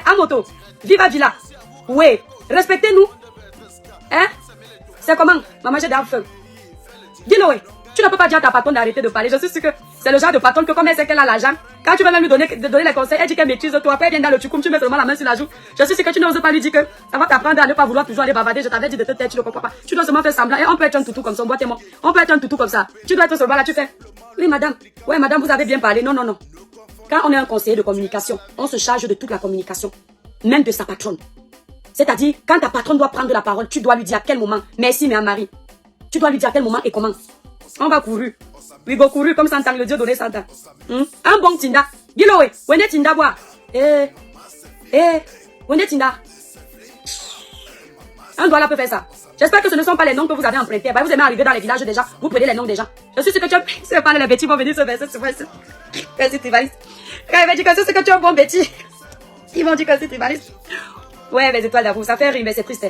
Amoto, Viva Villa. Oui. Respectez-nous. Hein? C'est comment? Maman, j'ai déjà faim. Dis-le, oui. Tu ne peux pas dire à ta patronne d'arrêter de parler. Je suis sûre que c'est le genre de patronne que comme elle sait qu'elle a l'argent, quand tu vas même lui donner les conseils, elle dit qu'elle maîtrise toi. Après, elle vient dans le tukum, tu mets seulement la main sur la joue. Je suis sûre que tu n'oses pas lui dire que ça va t'apprendre à ne pas vouloir toujours aller bavarder. Je t'avais dit de te taire, tu ne comprends pas. Tu dois seulement faire semblant. Et on peut être un toutou comme ça, boîte et moi. On peut être un toutou comme ça. Tu dois être seulement là, tu fais. Oui, madame. Ouais, madame, vous avez bien parlé. Non, non, non. Quand on est un conseiller de communication, on se charge de toute la communication. Même de sa patronne. C'est-à-dire, quand ta patronne doit prendre la parole, tu dois lui dire à quel moment. Merci, mais Marie. Tu dois lui dire à quel moment et comment. On va courir. Oui, go courir comme 100 ans, le Dieu donné 100 ans. Un bon Tinda. Dis-le, oui. Où est Tinda, bois? Où est Tinda? Un doigt là peut faire ça. J'espère que ce ne sont pas les noms que vous avez empruntés. Bah, vous aimez arriver dans les villages des gens. Vous prenez les noms des gens. Je suis sûr que tu as... C'est pas les bêtis vont venir se verser. Merci, tribaliste. Quand il va dire que c'est ce que tu as un bon bêtis. Ils vont dire que c'est tribaliste. Ouais, mes étoiles d'amour, ça fait rire, mais c'est triste.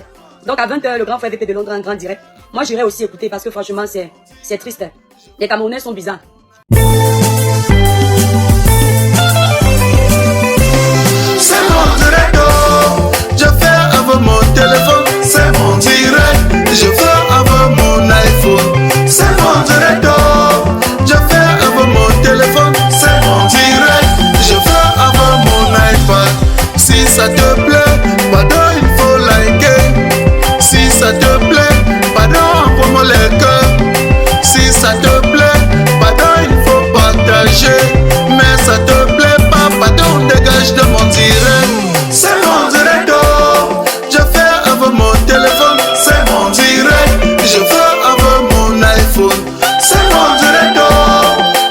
Donc à 20h, le grand frère VP de Londres en grand direct. Moi, j'irai aussi écouter parce que franchement, c'est triste. Les Camerounais sont bizarres. C'est mon direct, je fais avec mon téléphone. C'est mon direct, je fais avec mon iPhone. C'est mon direct, je fais avec mon téléphone. C'est mon direct, je fais avec mon iPad. Si ça te plaît, pardon, il faut liker. Si ça te plaît, pardon, envoie-moi les cœurs. Si ça te plaît, pardon, il faut partager. Mais ça te plaît pas, pardon, dégage de mon direct. C'est mon direct, je fais avec mon téléphone. C'est mon direct, je fais avec mon iPhone. C'est mon direct,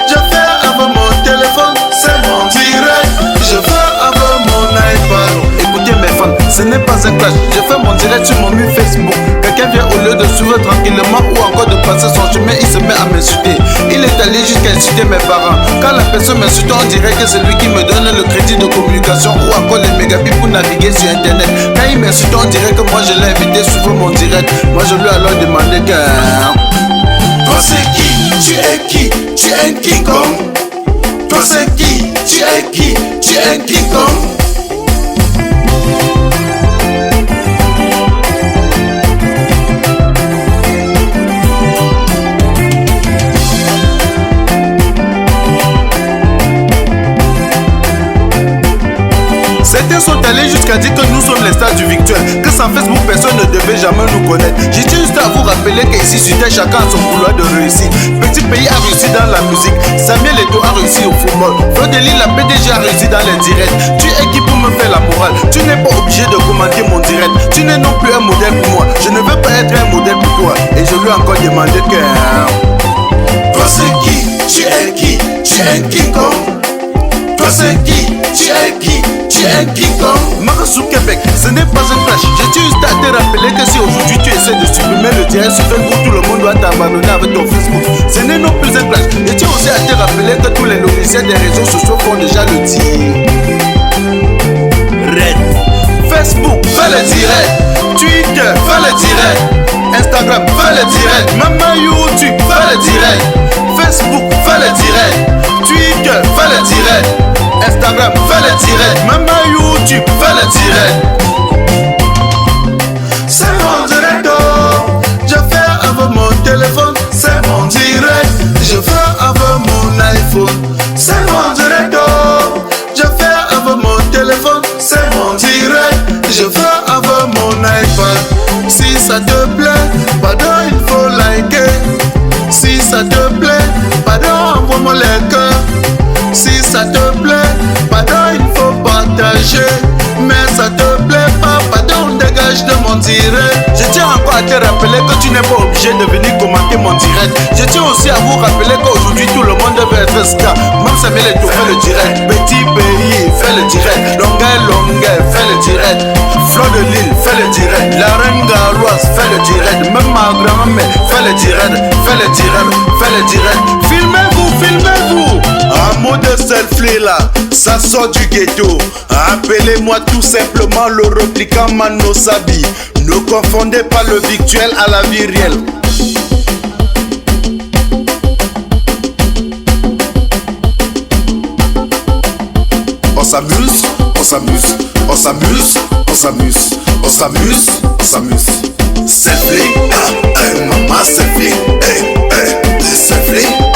je fais avec mon téléphone. C'est mon direct, je fais avec mon iPad. Écoutez mes fans, ce n'est pas un clash. Je fais mon direct sur mon mur Facebook. Quelqu'un vient au lieu de suivre tranquillement ou encore de passer son chemin, il se met à m'insulter. Il est allé jusqu'à insulter mes parents. Quand la personne m'insulte, on dirait que c'est lui qui me donne le crédit de communication ou encore les mégabits pour naviguer sur internet. Quand il m'insulte, on dirait que moi je l'ai invité sur mon direct. Moi je lui ai alors demandé que... Toi c'est qui? Tu es qui? Tu es un King Kong. Toi c'est qui? Tu es qui? Tu es un King Kong. Certains sont allés jusqu'à dire que nous sommes les stars du virtuel, que sans Facebook personne ne devait jamais nous connaître. J'ai juste à vous rappeler qu'ici sur Terre chacun a son couloir de réussite. Petit pays a réussi dans la musique, Samuel Eto'o a réussi au football, Frodeli la PDG a réussi dans les directs. Tu es qui pour me faire la morale? Tu n'es pas obligé de commenter mon direct. Tu n'es non plus un modèle pour moi. Je ne veux pas être un modèle pour toi. Et je lui ai encore demandé que... Toi c'est qui? Tu es qui? Tu es un King Kong. Toi c'est qui? Tu es qui? Tu es un King Kong. Marasou Québec, ce n'est pas un clash. J'ai juste à te rappeler que si aujourd'hui tu essaies de supprimer le direct sur Facebook, tout le monde doit t'abandonner avec ton Facebook. Ce n'est non plus un clash. Et tu aussi à te rappeler que tous les logiciels des réseaux sociaux font déjà le tir. Red. Facebook, fais le direct. Twitter, fais le direct. Instagram, fais le direct. Même YouTube, fais le direct. Facebook, fais le direct. Twitter, fais le direct. Instagram, fais le direct. Même YouTube, fais le direct. C'est mon direct, je fais avec mon téléphone. C'est mon direct, je fais avec mon iPhone. C'est mon direct, je fais avec mon téléphone. C'est mon direct, je fais avec mon iPad. Si ça te plaît, pardon, il faut liker. Si ça te plaît, pardon, envoie-moi les cœurs. Si ça te plaît, pardon, il faut partager. Mais ça te plaît pas, pardon, dégage de mon direct. Je tiens encore à te rappeler que tu n'es pas obligé de venir commenter mon direct. Je tiens aussi à vous rappeler qu'aujourd'hui tout le monde veut être star. Même Samuel Eto'o fait le direct. Petit pays fait le direct. Longueuil fait le direct. Fleur de Lille fait le direct. La reine Galoise fait le direct. Même ma grand-mère fait le direct. Fait le direct. Fait le direct. Filmez-vous, filmez-vous. Un mot de selfie là, ça sort du ghetto. Appelez-moi tout simplement le replicant Mano Sabi. Ne confondez pas le virtuel à la vie réelle. On s'amuse. on s'amuse, on s'amuse, on s'amuse, on s'amuse, on s'amuse. Selfie, maman selfie, selfie.